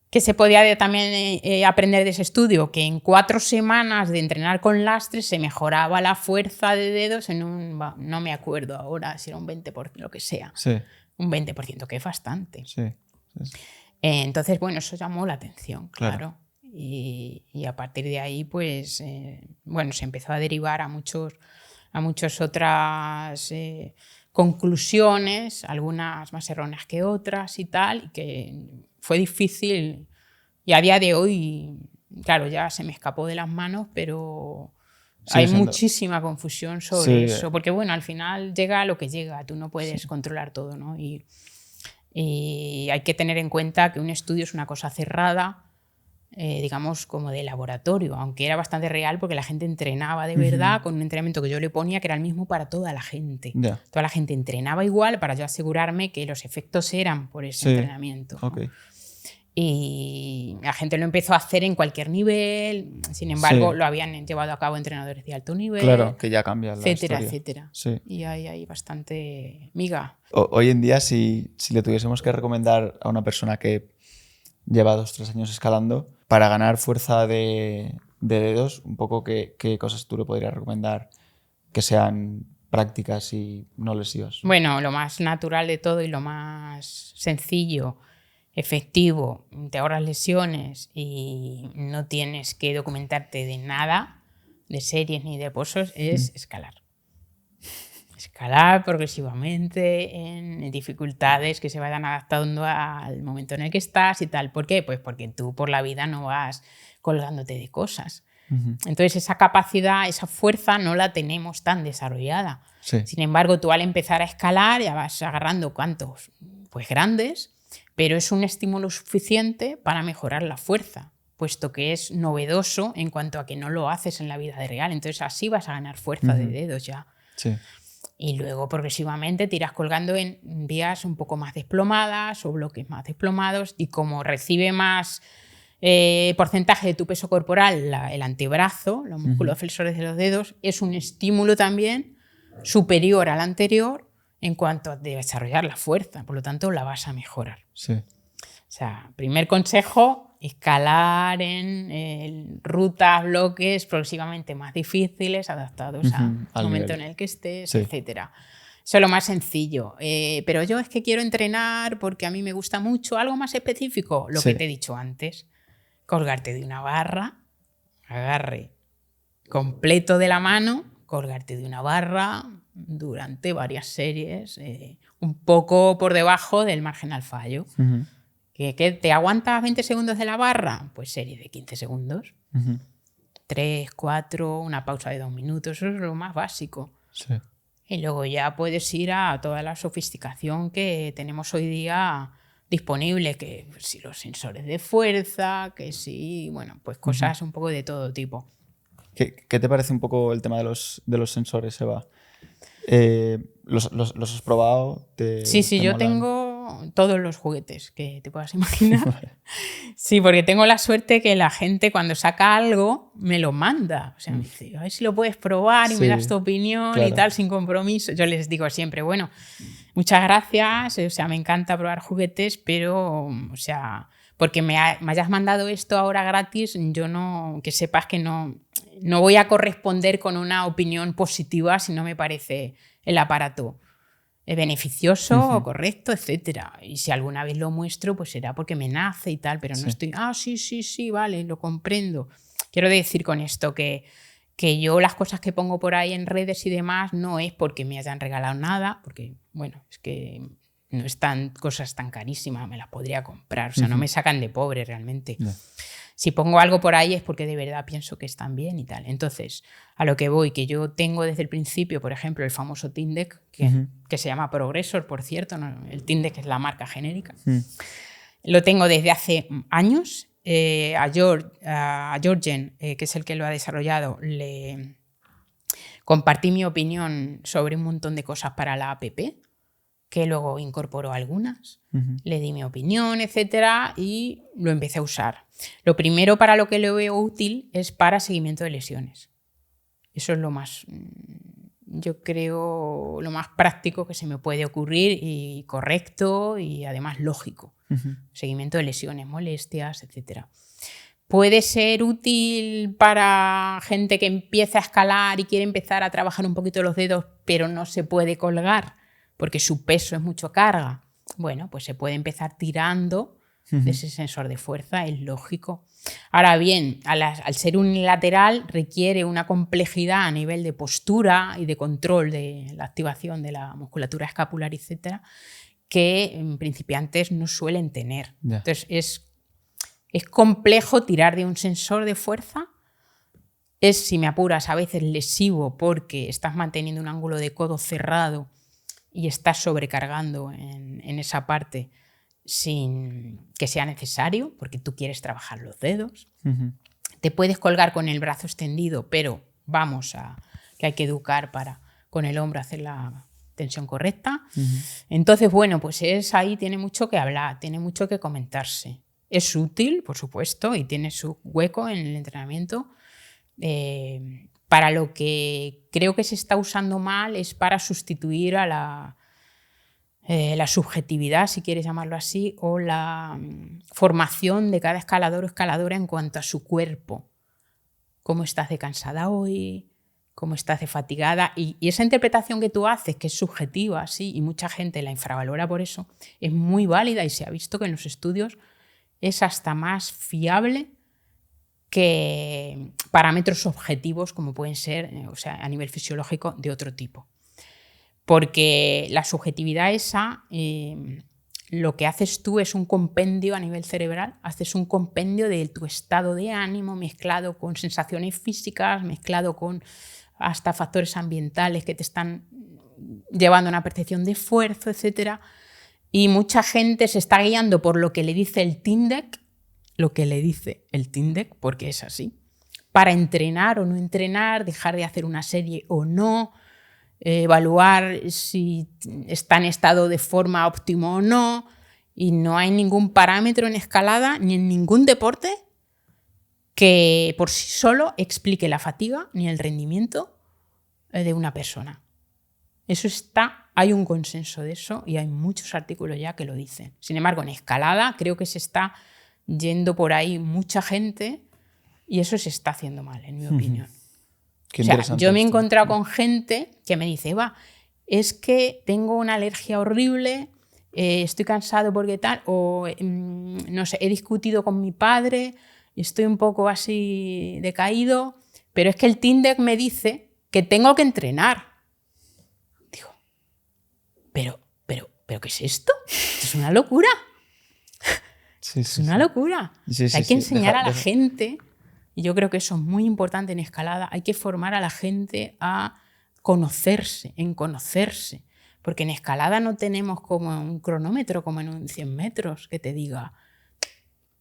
Que se podía también aprender de ese estudio, que en 4 semanas de entrenar con lastre se mejoraba la fuerza de dedos en no me acuerdo ahora si era un 20%, lo que sea. Un 20%, que es bastante. Entonces, bueno, eso llamó la atención, claro. Y a partir de ahí, pues, se empezó a derivar a muchas otras conclusiones, algunas más erróneas que otras y tal, y que fue difícil. Y a día de hoy, claro, ya se me escapó de las manos, pero hay muchísima confusión sobre eso. Porque, bueno, al final llega lo que llega, tú no puedes controlar todo, ¿no? Y hay que tener en cuenta que un estudio es una cosa cerrada, digamos, como de laboratorio, aunque era bastante real porque la gente entrenaba de verdad con un entrenamiento que yo le ponía que era el mismo para toda la gente. Yeah. Toda la gente entrenaba igual para yo asegurarme que los efectos eran por ese entrenamiento. Okay. ¿no? Y la gente lo empezó a hacer en cualquier nivel, sin embargo, lo habían llevado a cabo entrenadores de alto nivel. Claro, que ya cambia la etcétera, historia. etcétera. Sí. Y hay bastante miga. Hoy en día, si le tuviésemos que recomendar a una persona que lleva 2-3 años escalando, para ganar fuerza de dedos, un poco qué cosas tú le podrías recomendar que sean prácticas y no lesivas. Bueno, lo más natural de todo y lo más sencillo, efectivo, te ahorras lesiones y no tienes que documentarte de nada, de series ni de pozos, es escalar. Escalar progresivamente en dificultades que se vayan adaptando al momento en el que estás y tal. ¿Por qué? Pues porque tú por la vida no vas colgándote de cosas. Entonces esa capacidad, esa fuerza no la tenemos tan desarrollada. Sí. Sin embargo, tú al empezar a escalar ya vas agarrando cantos pues grandes, pero es un estímulo suficiente para mejorar la fuerza, puesto que es novedoso en cuanto a que no lo haces en la vida real. Entonces así vas a ganar fuerza de dedos ya. Sí. Y luego progresivamente te irás colgando en vías un poco más desplomadas o bloques más desplomados, y como recibe más porcentaje de tu peso corporal el antebrazo, los músculos flexores de los dedos, es un estímulo también superior al anterior en cuanto a desarrollar la fuerza, por lo tanto la vas a mejorar. Sí. O sea, primer consejo, escalar en rutas, bloques progresivamente más difíciles, adaptados al momento en el que estés, etcétera. Eso es lo más sencillo. Pero yo es que quiero entrenar porque a mí me gusta mucho algo más específico, lo que te he dicho antes. Colgarte de una barra, agarre completo de la mano, colgarte de una barra durante varias series, un poco por debajo del margen al fallo. ¿Que te aguantas 20 segundos de la barra? Pues serie de 15 segundos. 3, 4, una pausa de 2 minutos, eso es lo más básico. Sí. Y luego ya puedes ir a toda la sofisticación que tenemos hoy día disponible, que si los sensores de fuerza, que si, bueno, pues cosas un poco de todo tipo. ¿Qué te parece un poco el tema de los sensores, Eva? ¿Los has probado? Sí, yo molan? Tengo todos los juguetes que te puedas imaginar. Sí, porque tengo la suerte que la gente cuando saca algo me lo manda. O sea, me dice, a ver si lo puedes probar y me das tu opinión y tal, sin compromiso. Yo les digo siempre, bueno, muchas gracias, o sea, me encanta probar juguetes, pero, o sea, porque me hayas mandado esto ahora gratis, yo no, que sepas que no voy a corresponder con una opinión positiva si no me parece el aparato beneficioso o correcto, etcétera. Y si alguna vez lo muestro, pues será porque me nace y tal, pero no estoy, sí, vale, lo comprendo. Quiero decir con esto que yo las cosas que pongo por ahí en redes y demás no es porque me hayan regalado nada, porque, bueno, es que no están cosas tan carísimas, me las podría comprar, o sea, no me sacan de pobre realmente. Si pongo algo por ahí es porque de verdad pienso que están bien y tal. Entonces, a lo que voy, que yo tengo desde el principio, por ejemplo, el famoso Tindec, que se llama Progressor, por cierto, ¿no? El Tindec es la marca genérica. Lo tengo desde hace años. A Georgen, que es el que lo ha desarrollado, le compartí mi opinión sobre un montón de cosas para la app, que luego incorporó algunas, le di mi opinión, etcétera, y lo empecé a usar. Lo primero para lo que lo veo útil es para seguimiento de lesiones. Eso es lo más, yo creo, lo más práctico que se me puede ocurrir y correcto y además lógico. Seguimiento de lesiones, molestias, etcétera. Puede ser útil para gente que empieza a escalar y quiere empezar a trabajar un poquito los dedos, pero no se puede colgar porque su peso es mucho carga. Bueno, pues se puede empezar tirando de ese sensor de fuerza, es lógico. Ahora bien, al ser unilateral requiere una complejidad a nivel de postura y de control de la activación de la musculatura escapular, etcétera, que principiantes no suelen tener. Entonces es complejo tirar de un sensor de fuerza. Es, si me apuras, a veces lesivo porque estás manteniendo un ángulo de codo cerrado y estás sobrecargando en esa parte sin que sea necesario, porque tú quieres trabajar los dedos. Te puedes colgar con el brazo extendido, pero que hay que educar para con el hombro hacer la tensión correcta. Entonces, bueno, pues ahí tiene mucho que hablar, tiene mucho que comentarse. Es útil, por supuesto, y tiene su hueco en el entrenamiento. Para lo que creo que se está usando mal es para sustituir a la subjetividad, si quieres llamarlo así, o la formación de cada escalador o escaladora en cuanto a su cuerpo. ¿Cómo estás de cansada hoy? ¿Cómo estás de fatigada? Y esa interpretación que tú haces, que es subjetiva, sí, y mucha gente la infravalora por eso, es muy válida y se ha visto que en los estudios es hasta más fiable que parámetros objetivos como pueden ser, a nivel fisiológico, de otro tipo. Porque la subjetividad esa, lo que haces tú es un compendio a nivel cerebral, haces un compendio de tu estado de ánimo mezclado con sensaciones físicas, mezclado con hasta factores ambientales que te están llevando a una percepción de esfuerzo, etc. Y mucha gente se está guiando por lo que le dice el Tyndek, porque es así, para entrenar o no entrenar, dejar de hacer una serie o no, evaluar si está en estado de forma óptimo o no, y no hay ningún parámetro en escalada ni en ningún deporte que por sí solo explique la fatiga ni el rendimiento de una persona. Hay un consenso de eso y hay muchos artículos ya que lo dicen. Sin embargo, en escalada creo que se está yendo por ahí mucha gente y eso se está haciendo mal, en mi opinión. Yo me he encontrado con gente que me dice, Eva, es que tengo una alergia horrible, estoy cansado porque tal, o no sé, he discutido con mi padre, estoy un poco así decaído, pero es que el Tyndek me dice que tengo que entrenar. Digo, pero ¿qué es esto? Esto es una locura. Es una locura. Hay que enseñar a la gente, y yo creo que eso es muy importante en escalada, hay que formar a la gente a conocerse, porque en escalada no tenemos como un cronómetro, como en un 100 metros, que te diga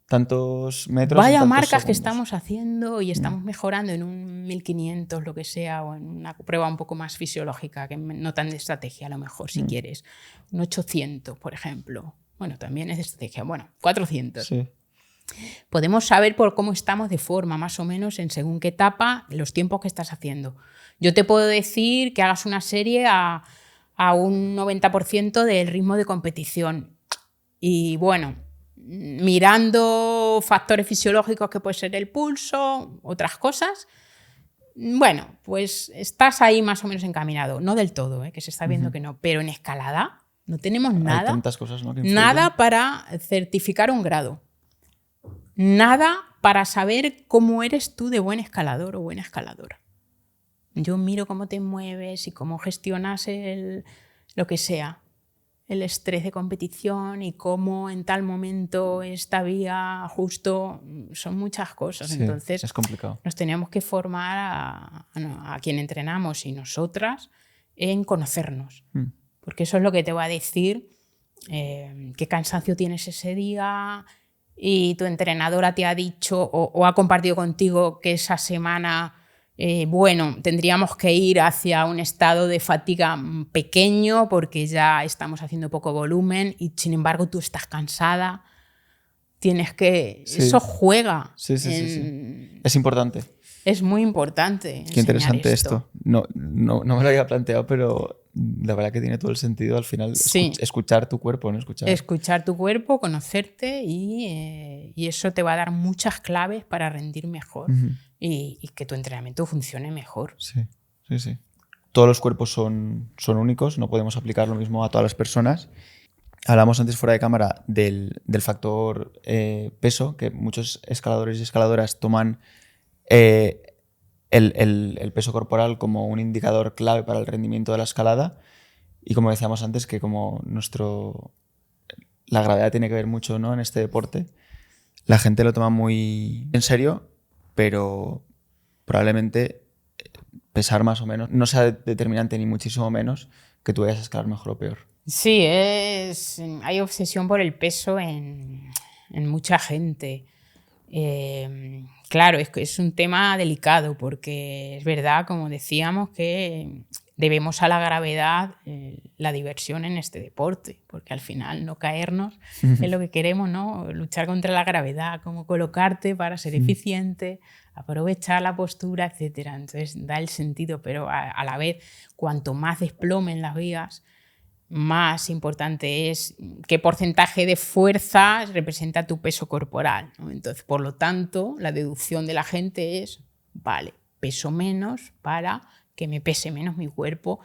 tantos metros. Vaya tantos marcas segundos que estamos haciendo y estamos mejorando en un 1500, lo que sea, o en una prueba un poco más fisiológica, que no tan de estrategia a lo mejor, si quieres. Un 800, por ejemplo. Bueno, también es de estrategia. Bueno, 400. Sí. Podemos saber por cómo estamos de forma, más o menos, en según qué etapa, los tiempos que estás haciendo. Yo te puedo decir que hagas una serie a un 90% del ritmo de competición. Y bueno, mirando factores fisiológicos que puede ser el pulso, otras cosas, bueno, pues estás ahí más o menos encaminado. No del todo, que se está viendo que no, pero en escalada no tenemos nada. Hay tantas cosas, ¿no?, que nada para certificar un grado. Nada para saber cómo eres tú de buen escalador o buena escaladora. Yo miro cómo te mueves y cómo gestionas lo que sea, el estrés de competición y cómo en tal momento esta vía justo, son muchas cosas. Sí, entonces es complicado. Nos tenemos que formar a quien entrenamos y nosotras en conocernos, porque eso es lo que te va a decir qué cansancio tienes ese día, y tu entrenadora te ha dicho o ha compartido contigo que esa semana tendríamos que ir hacia un estado de fatiga pequeño porque ya estamos haciendo poco volumen y sin embargo tú estás cansada. Tienes que... Sí. Eso juega. Sí. Es importante. Es muy importante. Qué interesante esto. No me lo había planteado, pero la verdad que tiene todo el sentido al final. Sí. Escuchar tu cuerpo, ¿no? Escuchar tu cuerpo, conocerte y eso te va a dar muchas claves para rendir mejor y que tu entrenamiento funcione mejor. Sí. Todos los cuerpos son únicos, no podemos aplicar lo mismo a todas las personas. Hablamos antes fuera de cámara del factor peso, que muchos escaladores y escaladoras toman el peso corporal como un indicador clave para el rendimiento de la escalada, y como decíamos antes, que como la gravedad tiene que ver mucho, ¿no?, en este deporte, la gente lo toma muy en serio, pero probablemente pesar más o menos no sea determinante, ni muchísimo menos que tú vayas a escalar mejor o peor. Sí, hay obsesión por el peso en mucha gente. Claro, es un tema delicado porque es verdad, como decíamos, que debemos a la gravedad la diversión en este deporte, porque al final no caernos es lo que queremos, ¿no? Luchar contra la gravedad, cómo colocarte para ser eficiente, aprovechar la postura, etc. Entonces da el sentido, pero a la vez, cuanto más desplomen las vías, más importante es qué porcentaje de fuerza representa tu peso corporal, ¿no? Entonces, por lo tanto, la deducción de la gente es, vale, peso menos para que me pese menos mi cuerpo,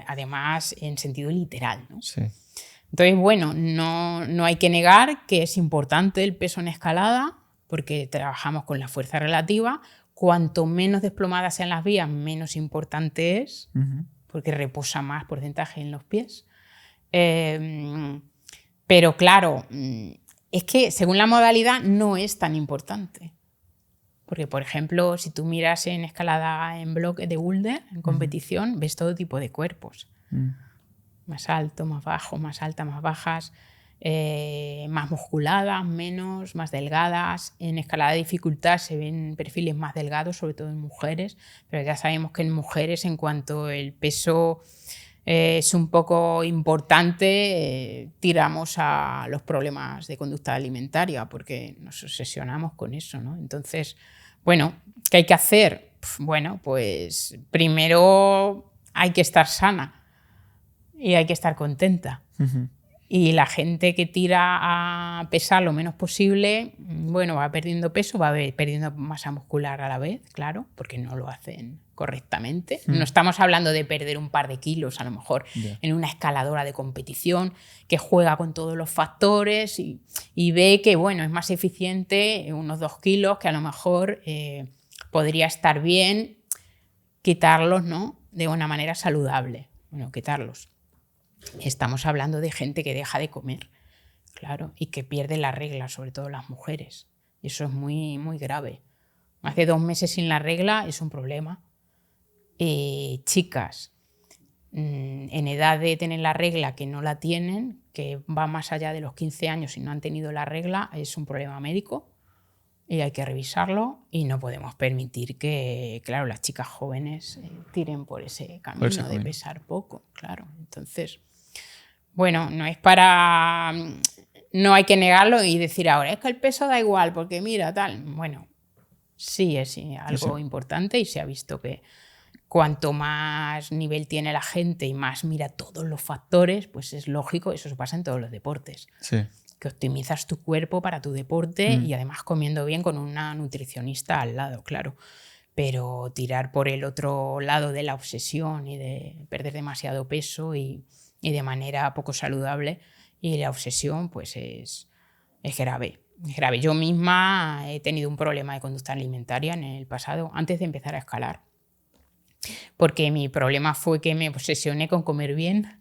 además en sentido literal, ¿no? Sí. Entonces, bueno, no hay que negar que es importante el peso en escalada porque trabajamos con la fuerza relativa. Cuanto menos desplomadas sean las vías, menos importante es. Porque reposa más porcentaje en los pies. Pero claro, es que según la modalidad no es tan importante. Porque, por ejemplo, si tú miras en escalada en bloque de boulder, en competición, ves todo tipo de cuerpos. Más alto, más bajo, más altas, más bajas, más musculadas, menos, más delgadas. En escalada de dificultad se ven perfiles más delgados, sobre todo en mujeres, pero ya sabemos que en mujeres, en cuanto el peso es un poco importante, tiramos a los problemas de conducta alimentaria porque nos obsesionamos con eso, ¿no? Entonces, bueno, ¿qué hay que hacer? Bueno, pues primero hay que estar sana y hay que estar contenta. Y la gente que tira a pesar lo menos posible, bueno, va perdiendo peso, va perdiendo masa muscular a la vez, claro, porque no lo hacen correctamente. No estamos hablando de perder un par de kilos, a lo mejor, en una escaladora de competición que juega con todos los factores y ve que, bueno, es más eficiente unos 2 kilos que a lo mejor podría estar bien quitarlos, ¿no? De una manera saludable. Bueno, quitarlos. Estamos hablando de gente que deja de comer, claro, y que pierde la regla, sobre todo las mujeres. Y eso es muy, muy grave. Más de 2 meses sin la regla es un problema. Chicas en edad de tener la regla que no la tienen, que va más allá de los 15 años y no han tenido la regla, es un problema médico y hay que revisarlo y no podemos permitir que, claro, las chicas jóvenes tiren por ese camino de pesar poco, claro. Entonces, bueno, no es para... No hay que negarlo y decir ahora, es que el peso da igual, porque mira, tal. Bueno, sí es algo importante y se ha visto que cuanto más nivel tiene la gente y más mira todos los factores, pues es lógico, eso se pasa en todos los deportes. Sí. Que optimizas tu cuerpo para tu deporte y además comiendo bien con una nutricionista al lado, claro. Pero tirar por el otro lado de la obsesión y de perder demasiado peso y de manera poco saludable, y la obsesión pues es grave. Es grave. Yo misma he tenido un problema de conducta alimentaria en el pasado, antes de empezar a escalar. Porque mi problema fue que me obsesioné con comer bien,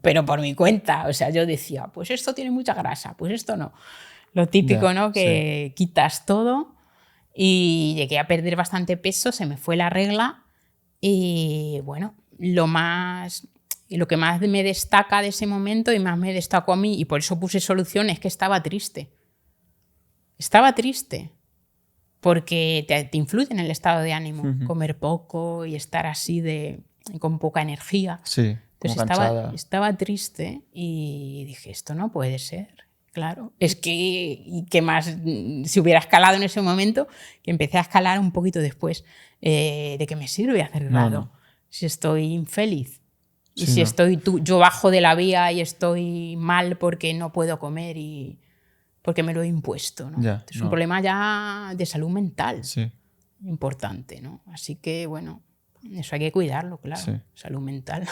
pero por mi cuenta. O sea, yo decía, pues esto tiene mucha grasa, pues esto no. Lo típico, ¿no? Que quitas todo y llegué a perder bastante peso, se me fue la regla y, bueno, lo que más me destaca de ese momento y más me destacó a mí, y por eso puse solución, es que estaba triste. Estaba triste. Porque te influye en el estado de ánimo, comer poco y estar así con poca energía. Sí, entonces estaba triste y dije, esto no puede ser, claro. Es que, y qué más, si hubiera escalado en ese momento, que empecé a escalar un poquito después, ¿de qué me sirve hacer grado? Si estoy infeliz. Y si yo bajo de la vía y estoy mal porque no puedo comer y porque me lo he impuesto, ¿no? Es un problema ya de salud mental importante, ¿no? Así que, bueno, eso hay que cuidarlo, claro. Sí. Salud mental.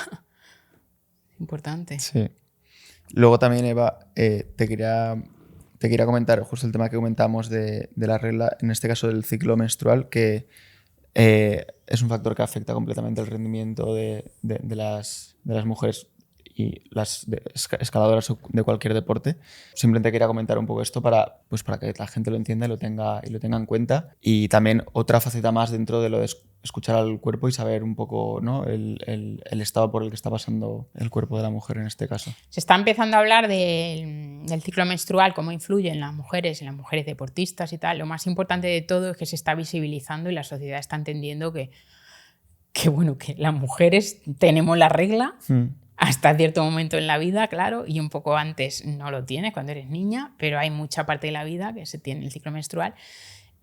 Importante. Sí. Luego también, Eva, te quería comentar justo el tema que comentamos de la regla, en este caso del ciclo menstrual, que es un factor que afecta completamente el rendimiento de las mujeres y las escaladoras de cualquier deporte. Simplemente quería comentar un poco esto para que la gente lo entienda y lo tenga en cuenta. Y también otra faceta más dentro de lo de escuchar al cuerpo y saber un poco, ¿no? el estado por el que está pasando el cuerpo de la mujer en este caso. Se está empezando a hablar del ciclo menstrual, cómo influye en las mujeres deportistas y tal. Lo más importante de todo es que se está visibilizando y la sociedad está entendiendo que las mujeres tenemos la regla hasta cierto momento en la vida, claro, y un poco antes no lo tienes cuando eres niña, pero hay mucha parte de la vida que se tiene el ciclo menstrual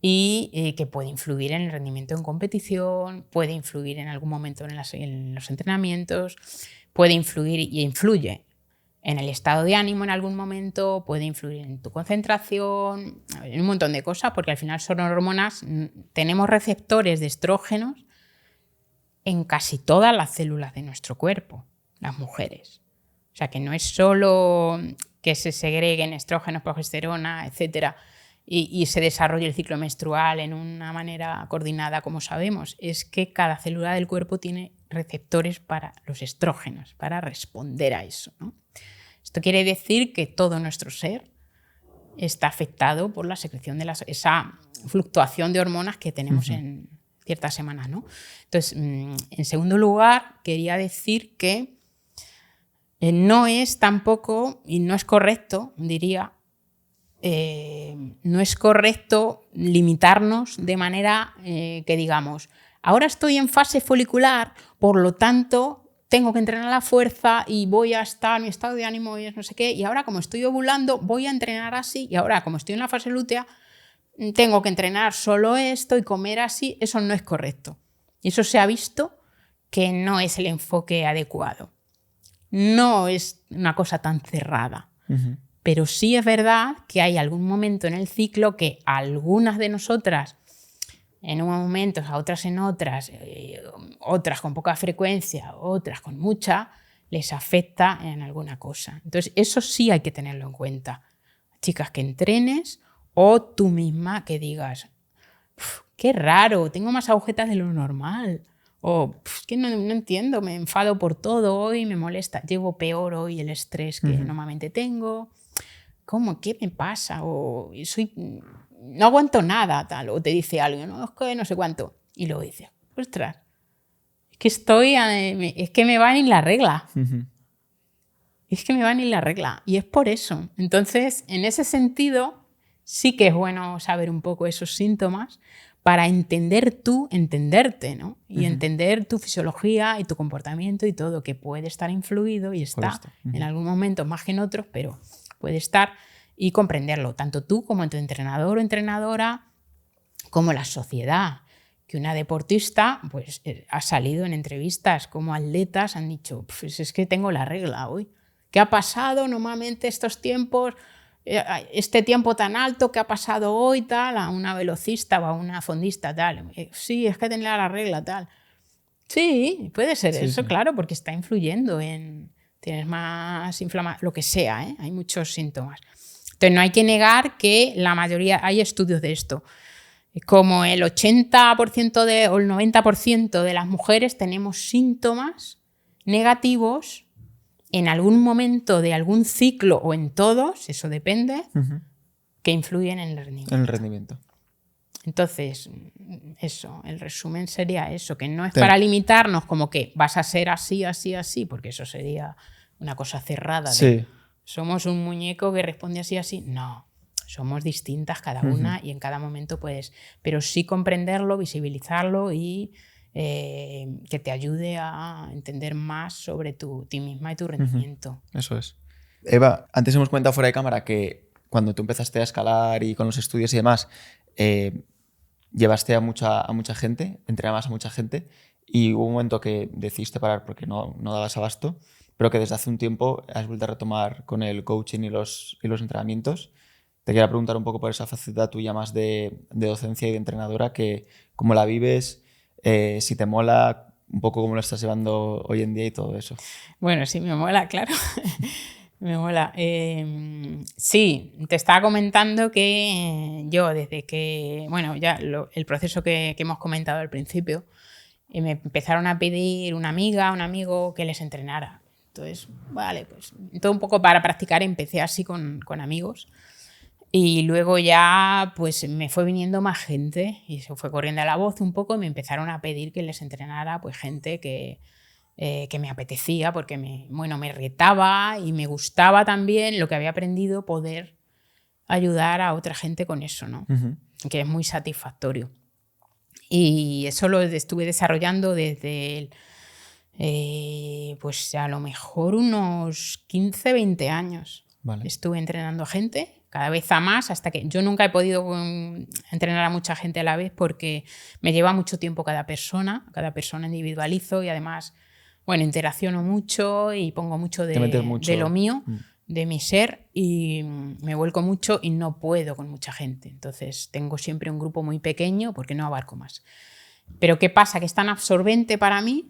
y que puede influir en el rendimiento en competición, puede influir en algún momento en los entrenamientos, puede influir y influye en el estado de ánimo en algún momento, puede influir en tu concentración, en un montón de cosas, porque al final son hormonas, tenemos receptores de estrógenos en casi todas las células de nuestro cuerpo, las mujeres. O sea, que no es solo que se segreguen estrógenos, progesterona, etcétera, y se desarrolle el ciclo menstrual en una manera coordinada, como sabemos, es que cada célula del cuerpo tiene receptores para los estrógenos, para responder a eso, ¿no? Esto quiere decir que todo nuestro ser está afectado por la secreción de esa fluctuación de hormonas que tenemos en ciertas semanas, ¿no? Entonces, en segundo lugar, quería decir que no es tampoco, y no es correcto, diría, no es correcto limitarnos de manera que digamos, ahora estoy en fase folicular, por lo tanto tengo que entrenar a la fuerza y voy a estar, mi estado de ánimo es no sé qué, y ahora como estoy ovulando voy a entrenar así, y ahora como estoy en la fase lútea tengo que entrenar solo esto y comer así. Eso no es correcto. Y eso se ha visto que no es el enfoque adecuado. No es una cosa tan cerrada. Pero sí es verdad que hay algún momento en el ciclo que algunas de nosotras, en unos momentos, a otras en otras, otras con poca frecuencia, otras con mucha, les afecta en alguna cosa. Entonces, eso sí hay que tenerlo en cuenta. Chicas, que entrenes, o tú misma que digas, qué raro, tengo más agujetas de lo normal. O que no entiendo, me enfado por todo hoy, me molesta, llevo peor hoy el estrés que normalmente tengo. ¿Cómo? ¿Qué me pasa? O no aguanto nada, tal. O te dice algo, no, es que no sé cuánto. Y luego dices, ostras, es que me va a ir la regla. Es que me va a ir la regla. Y es por eso. Entonces, en ese sentido, sí que es bueno saber un poco esos síntomas para entenderte, ¿no? Y entender tu fisiología y tu comportamiento y todo, que puede estar influido y está en algún momento más que en otros, pero puede estar, y comprenderlo, tanto tú como tu entrenador o entrenadora, como la sociedad. Que una deportista pues, ha salido en entrevistas como atletas, han dicho, pues es que tengo la regla hoy. ¿Qué ha pasado normalmente estos tiempos? Este tiempo tan alto que ha pasado hoy, tal, a una velocista o a una fondista, tal. Sí, es que tenía la regla, tal. Sí, puede ser eso, claro, porque está influyendo tienes más inflamación, lo que sea, ¿eh? Hay muchos síntomas. Entonces no hay que negar que la mayoría, hay estudios de esto, como el 80% o el 90% de las mujeres tenemos síntomas negativos en algún momento de algún ciclo o en todos, eso depende, que influyen en el rendimiento. En el rendimiento. Entonces, eso, el resumen sería eso, que no es para limitarnos como que vas a ser así, así, así, porque eso sería una cosa cerrada. Somos un muñeco que responde así, así. No, somos distintas cada una y en cada momento puedes, pero sí comprenderlo, visibilizarlo y que te ayude a entender más sobre ti misma y tu rendimiento. Eso es. Eva, antes hemos comentado fuera de cámara que cuando tú empezaste a escalar y con los estudios y demás, llevaste a mucha gente, entrenabas a mucha gente y hubo un momento que decidiste parar porque no dabas abasto, pero que desde hace un tiempo has vuelto a retomar con el coaching y los entrenamientos. Te quería preguntar un poco por esa faceta tuya más de docencia y de entrenadora, que cómo la vives, si te mola, un poco cómo lo estás llevando hoy en día y todo eso. Bueno, sí, me mola, claro. Me mola. Sí, te estaba comentando que yo desde que, bueno, ya el proceso que hemos comentado al principio, me empezaron a pedir una amiga, un amigo que les entrenara. Entonces, vale, pues todo un poco para practicar empecé así con amigos. Y luego ya pues me fue viniendo más gente y se fue corriendo a la voz un poco y me empezaron a pedir que les entrenara pues gente que me apetecía porque me retaba y me gustaba también lo que había aprendido, poder ayudar a otra gente con eso, ¿no? Que es muy satisfactorio. Y eso lo estuve desarrollando desde pues a lo mejor unos 15, 20 años. Vale. Estuve entrenando a gente, cada vez a más, hasta que yo nunca he podido entrenar a mucha gente a la vez porque me lleva mucho tiempo cada persona individualizo y además, bueno, interacciono mucho y pongo mucho de lo mío, de mi ser, y me vuelco mucho y no puedo con mucha gente. Entonces tengo siempre un grupo muy pequeño porque no abarco más. Pero ¿qué pasa? Que es tan absorbente para mí.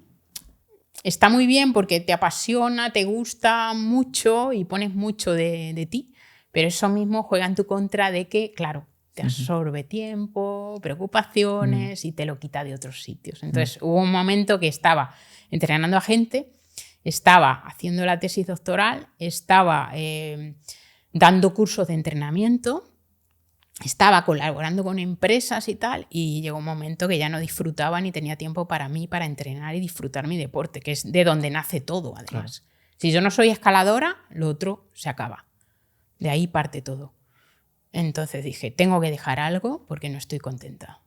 Está muy bien porque te apasiona, te gusta mucho y pones mucho de ti, pero eso mismo juega en tu contra de que, claro, te absorbe tiempo, preocupaciones y te lo quita de otros sitios. Entonces hubo un momento que estaba entrenando a gente, estaba haciendo la tesis doctoral, estaba dando cursos de entrenamiento, estaba colaborando con empresas y tal, y llegó un momento que ya no disfrutaba ni tenía tiempo para mí, para entrenar y disfrutar mi deporte, que es de donde nace todo, además. Claro. Si yo no soy escaladora, lo otro se acaba. De ahí parte todo. Entonces dije, tengo que dejar algo porque no estoy contenta.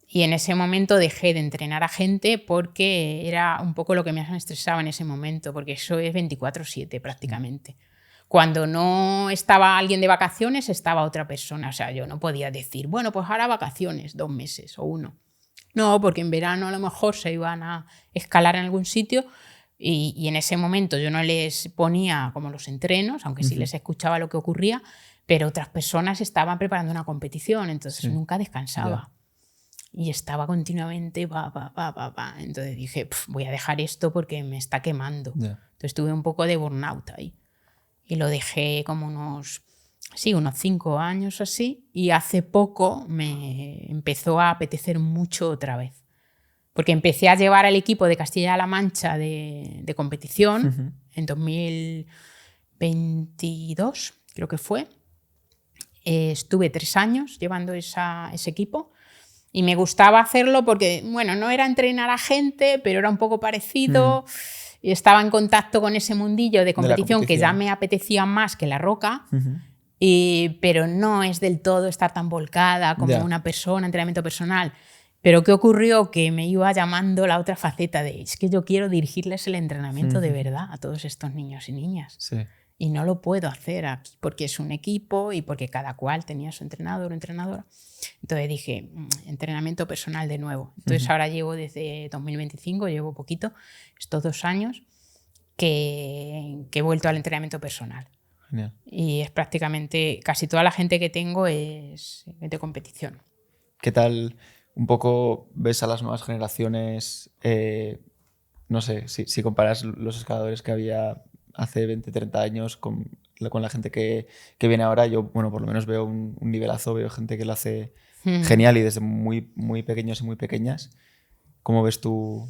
Y en ese momento dejé de entrenar a gente porque era un poco lo que me estresaba en ese momento, porque eso es 24/7 prácticamente. Cuando no estaba alguien de vacaciones, estaba otra persona. O sea, yo no podía decir, bueno, pues ahora vacaciones, 2 meses o 1. No, porque en verano a lo mejor se iban a escalar en algún sitio y en ese momento yo no les ponía como los entrenos, aunque sí les escuchaba lo que ocurría, pero otras personas estaban preparando una competición, entonces nunca descansaba. Y estaba continuamente, Entonces dije, voy a dejar esto porque me está quemando. Entonces tuve un poco de burnout ahí. Y lo dejé como unos 5 años así, y hace poco me empezó a apetecer mucho otra vez. Porque empecé a llevar al equipo de Castilla-La Mancha de competición en 2022, creo que fue. Estuve 3 años llevando ese equipo y me gustaba hacerlo porque, bueno, no era entrenar a gente, pero era un poco parecido. Estaba en contacto con ese mundillo de competición que ya me apetecía más que la roca, pero no es del todo estar tan volcada como una persona, entrenamiento personal. Pero ¿qué ocurrió? Que me iba llamando la otra faceta de es que yo quiero dirigirles el entrenamiento de verdad a todos estos niños y niñas. Sí. Y no lo puedo hacer aquí porque es un equipo y porque cada cual tenía su entrenador o entrenadora. Entonces dije, entrenamiento personal de nuevo. Entonces ahora llevo desde 2025, llevo poquito, estos 2 años, que he vuelto al entrenamiento personal. Genial. Y es prácticamente, casi toda la gente que tengo es de competición. ¿Qué tal un poco ves a las nuevas generaciones? No sé, si comparas los escaladores que había hace 20, 30 años con la gente que viene ahora, yo, bueno, por lo menos veo un nivelazo, veo gente que lo hace genial y desde muy, muy pequeños y muy pequeñas. ¿Cómo ves tú?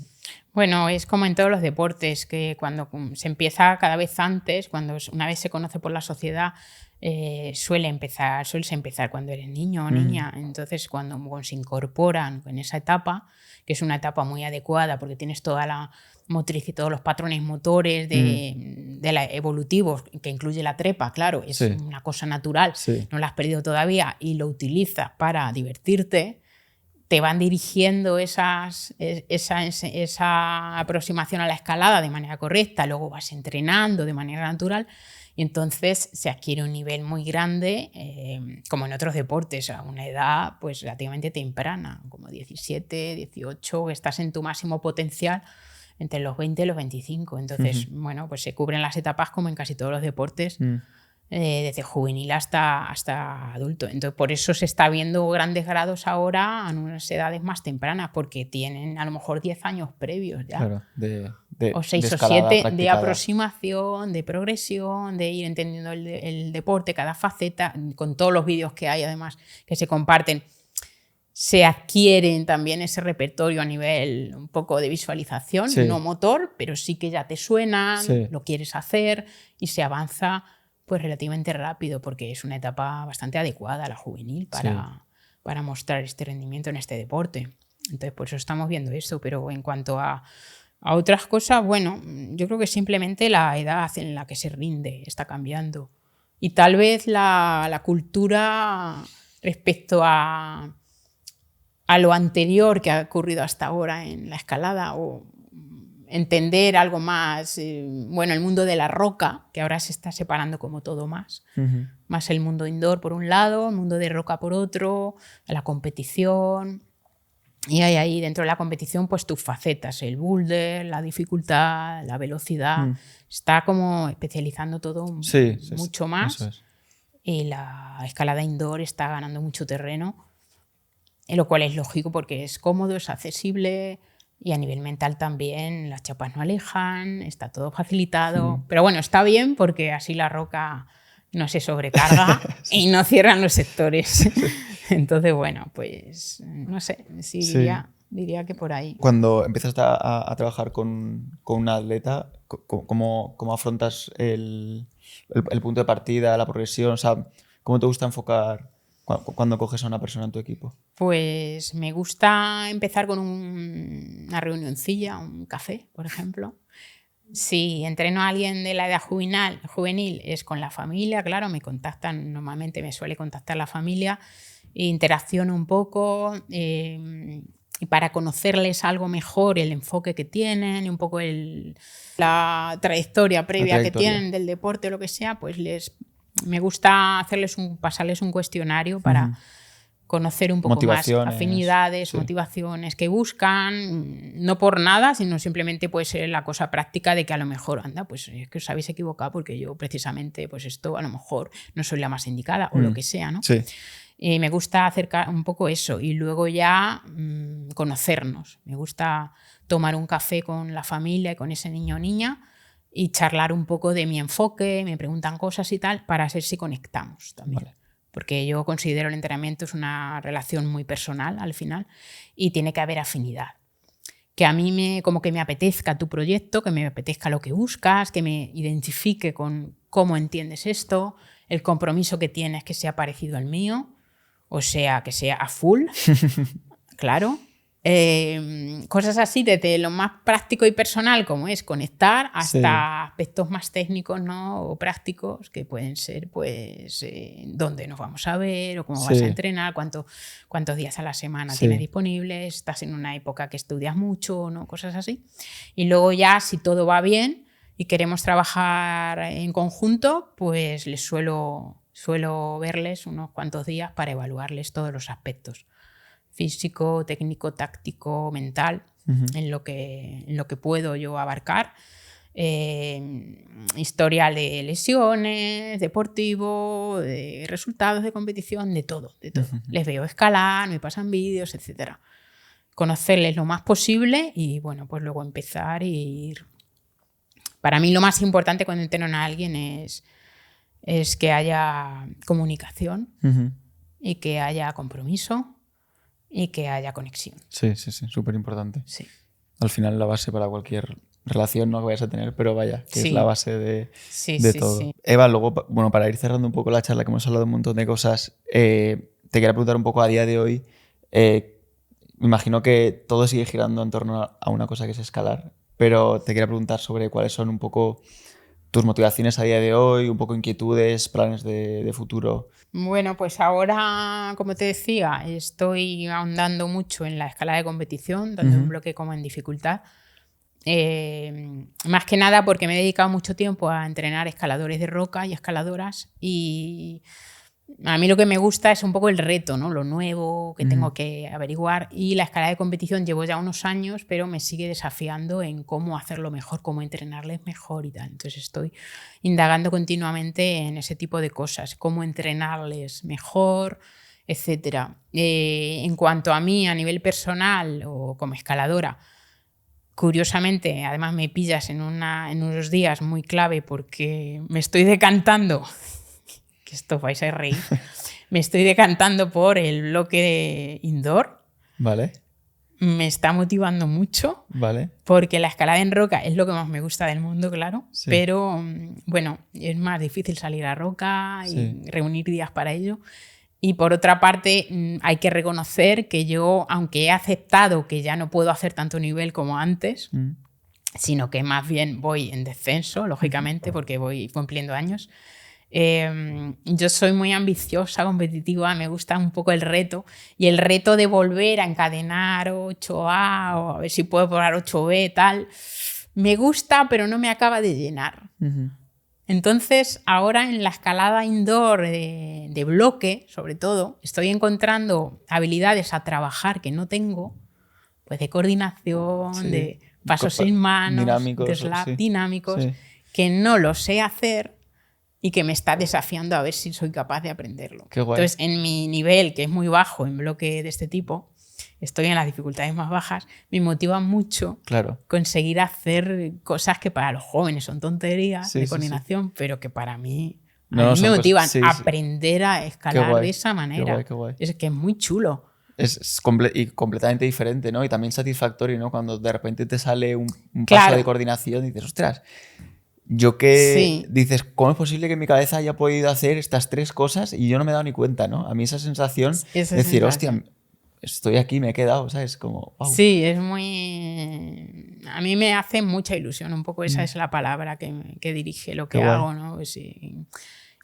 Bueno, es como en todos los deportes, que cuando se empieza cada vez antes, cuando una vez se conoce por la sociedad, suele empezar cuando eres niño o niña. Entonces, cuando se incorporan en esa etapa, que es una etapa muy adecuada porque tienes toda la motriz y todos los patrones motores de la evolutivos, que incluye la trepa, claro, es una cosa natural, no la has perdido todavía y lo utilizas para divertirte, te van dirigiendo esa aproximación a la escalada de manera correcta, luego vas entrenando de manera natural y entonces se adquiere un nivel muy grande, como en otros deportes, a una edad pues relativamente temprana, como 17, 18, que estás en tu máximo potencial entre los 20 y los 25. Entonces, bueno, pues se cubren las etapas como en casi todos los deportes, desde juvenil hasta adulto. Entonces, por eso se está viendo grandes grados ahora a unas edades más tempranas, porque tienen a lo mejor 10 años previos ya. Claro, o 6 o 7 de aproximación, de progresión, de ir entendiendo el deporte, cada faceta, con todos los vídeos que hay además que se comparten. Se adquieren también ese repertorio a nivel un poco de visualización, no motor, pero sí que ya te suena, lo quieres hacer y se avanza pues relativamente rápido, porque es una etapa bastante adecuada, la juvenil, para mostrar este rendimiento en este deporte. Entonces, por eso estamos viendo eso. Pero en cuanto a otras cosas, bueno, yo creo que simplemente la edad en la que se rinde está cambiando. Y tal vez la cultura respecto a lo anterior que ha ocurrido hasta ahora en la escalada, o entender algo más, bueno, el mundo de la roca, que ahora se está separando como todo más, más el mundo indoor por un lado, el mundo de roca por otro, la competición, y hay ahí dentro de la competición pues tus facetas, el boulder, la dificultad, la velocidad, está como especializando todo mucho más, y la escalada indoor está ganando mucho terreno, lo cual es lógico porque es cómodo, es accesible. Y a nivel mental también, las chapas no alejan, está todo facilitado. Pero bueno, está bien porque así la roca no se sobrecarga y no cierran los sectores. Entonces, bueno, pues no sé, diría que por ahí. Cuando empiezas a trabajar con una atleta, ¿cómo afrontas el punto de partida, la progresión? O sea, ¿cómo te gusta enfocar cuando coges a una persona en tu equipo? Pues me gusta empezar con una reunioncilla, un café, por ejemplo. Si entreno a alguien de la edad juvenil es con la familia, claro, me contactan, normalmente me suele contactar la familia, interacciono un poco y para conocerles algo mejor el enfoque que tienen y un poco la trayectoria previa que tienen del deporte o lo que sea, pues me gusta pasarles un cuestionario para conocer un poco más afinidades, motivaciones que buscan, no por nada, sino simplemente puede ser la cosa práctica de que a lo mejor, anda, pues es que os habéis equivocado porque yo precisamente pues esto a lo mejor no soy la más indicada o lo que sea, ¿no? Sí. Me gusta acercar un poco eso y luego ya conocernos. Me gusta tomar un café con la familia y con ese niño o niña y charlar un poco de mi enfoque, me preguntan cosas y tal, para ver si conectamos también. Vale. Porque yo considero el entrenamiento es una relación muy personal al final y tiene que haber afinidad. Que a mí como que me apetezca tu proyecto, que me apetezca lo que buscas, que me identifique con cómo entiendes esto, el compromiso que tienes que sea parecido al mío, o sea, que sea a full, claro. Cosas así desde lo más práctico y personal como es conectar hasta aspectos más técnicos, ¿no? O prácticos que pueden ser pues dónde nos vamos a ver o cómo vas a entrenar, cuántos días a la semana tienes disponibles, estás en una época que estudias mucho, ¿no? Cosas así. Y luego ya si todo va bien y queremos trabajar en conjunto, pues les suelo verles unos cuantos días para evaluarles todos los aspectos. Físico, técnico, táctico, mental, en lo que puedo yo abarcar. Historial de lesiones, deportivo, de resultados de competición, de todo. Les veo escalar, me pasan vídeos, etc. Conocerles lo más posible y bueno, pues luego empezar y ir. Para mí lo más importante cuando entreno a alguien es que haya comunicación y que haya compromiso y que haya conexión. Sí, súper importante. Sí. Al final la base para cualquier relación no que vayas a tener, pero vaya, que es la base de todo. Sí. Eva, luego, bueno, para ir cerrando un poco la charla, que hemos hablado de un montón de cosas, te quería preguntar un poco a día de hoy, me imagino que todo sigue girando en torno a una cosa que es escalar, pero te quería preguntar sobre cuáles son un poco tus motivaciones a día de hoy, un poco inquietudes, planes de futuro. Bueno, pues ahora, como te decía, estoy ahondando mucho en la escalada de competición, tanto en bloque como en dificultad. Más que nada porque me he dedicado mucho tiempo a entrenar escaladores de roca y escaladoras y a mí lo que me gusta es un poco el reto, ¿no? Lo nuevo que tengo que averiguar, y la escalada de competición llevo ya unos años, pero me sigue desafiando en cómo hacerlo mejor, cómo entrenarles mejor y tal. Entonces estoy indagando continuamente en ese tipo de cosas, cómo entrenarles mejor, etc. En cuanto a mí, a nivel personal o como escaladora, curiosamente, además me pillas en unos días muy clave porque me estoy decantando, que esto vais a reír, me estoy decantando por el bloque de indoor. Vale. me está motivando mucho. Vale. Porque la escalada en roca es lo que más me gusta del mundo, claro. Sí. Pero, bueno, es más difícil salir a roca y reunir días para ello. Y por otra parte, hay que reconocer que yo, aunque he aceptado que ya no puedo hacer tanto nivel como antes, sino que más bien voy en descenso, lógicamente, porque voy cumpliendo años, yo soy muy ambiciosa, competitiva, me gusta un poco el reto. Y el reto de volver a encadenar 8A o a ver si puedo probar 8B, tal, me gusta, pero no me acaba de llenar. Entonces, ahora en la escalada indoor de bloque, sobre todo, estoy encontrando habilidades de no tengo, pues de coordinación, de pasos sin manos, dinámicos, de slap dinámicos, que no lo sé hacer y que me está desafiando a ver si soy capaz de aprenderlo. Qué guay. Entonces, en mi nivel, que es muy bajo en bloque de este tipo, estoy en las dificultades más bajas, me motiva mucho conseguir hacer cosas que para los jóvenes son tonterías de coordinación, pero que para mí, me motivan a aprender a escalar de esa manera. Qué guay. Es que es muy chulo. Es completamente diferente, ¿no? Y también satisfactorio, ¿no? Cuando de repente te sale un paso de coordinación y dices, ostras, yo que dices, ¿cómo es posible que mi cabeza haya podido hacer estas 3 cosas y yo no me he dado ni cuenta, ¿no? A mí esa sensación de decir, hostia, estoy aquí, me he quedado, ¿sabes? Como, wow. Sí, es muy... A mí me hace mucha ilusión, un poco esa es la palabra que dirige lo que hago, ¿no? Pues sí.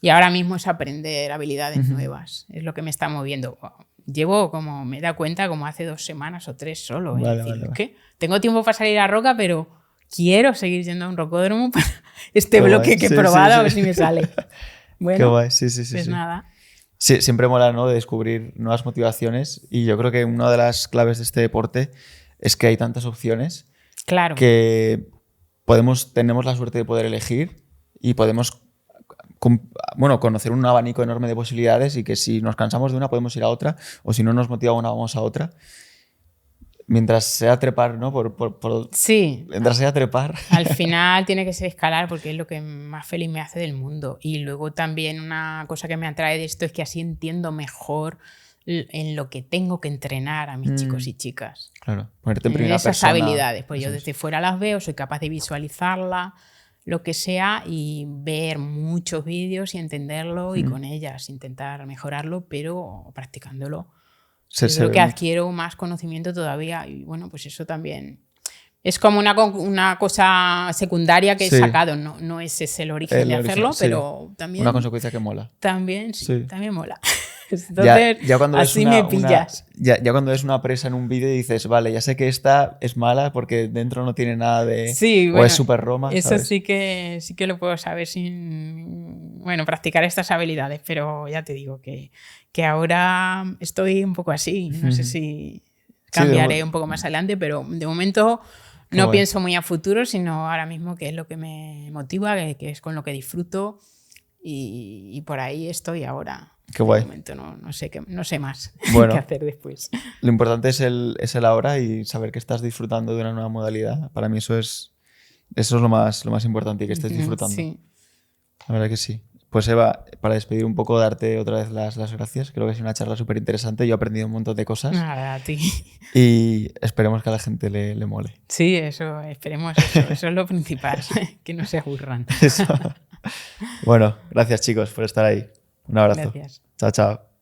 Y ahora mismo es aprender habilidades nuevas, es lo que me está moviendo. Llevo, como me he dado cuenta, como hace 2 semanas o 3 solo. Es que tengo tiempo para salir a roca, pero quiero seguir yendo a un rocódromo para este bloque que he probado, a ver si me sale. Bueno, qué guay. Pues nada. Sí, siempre mola, ¿no? De descubrir nuevas motivaciones, y yo creo que una de las claves de este deporte es que hay tantas opciones que tenemos la suerte de poder elegir y podemos conocer un abanico enorme de posibilidades, y que si nos cansamos de una podemos ir a otra, o si no nos motiva una vamos a otra. Mientras sea trepar, ¿no? Mientras sea trepar. Al final tiene que ser escalar, porque es lo que más feliz me hace del mundo. Y luego también una cosa que me atrae de esto es que así entiendo mejor en lo que tengo que entrenar a mis chicos y chicas. Claro, ponerte en primera persona. Esas habilidades. Pues yo desde fuera las veo, soy capaz de visualizarlas, lo que sea, y ver muchos vídeos y entenderlo y con ellas intentar mejorarlo, pero practicándolo. Creo que adquiero más conocimiento todavía, y bueno, pues eso también es como una cosa secundaria que he sacado, no es ese el origen de hacerlo, pero también... Una consecuencia que mola. También, también mola. Entonces, ya cuando así me pillas. Ya cuando ves una presa en un vídeo y dices, vale, ya sé que esta es mala porque dentro no tiene nada de... bueno, o es súper Roma, eso ¿sabes? sí que lo puedo saber sin... Bueno, practicar estas habilidades, pero ya te digo que ahora estoy un poco así. No sé si cambiaré un poco más adelante, pero de momento no pienso muy a futuro, sino ahora mismo que es lo que me motiva, que es con lo que disfruto, y por ahí estoy ahora. Qué guay. De momento no sé más qué hacer después. Lo importante es el ahora y saber que estás disfrutando de una nueva modalidad. Para mí eso es lo más importante, y que estés disfrutando. Sí. La verdad que sí. Pues Eva, para despedir un poco, darte otra vez las gracias. Creo que es una charla súper interesante. Yo he aprendido un montón de cosas. Nada, a ti. Y esperemos que a la gente le mole. Sí, esperemos eso. Eso es lo principal, que no se aburran. Eso. Bueno, gracias chicos por estar ahí. Un abrazo. Gracias. Chao, chao.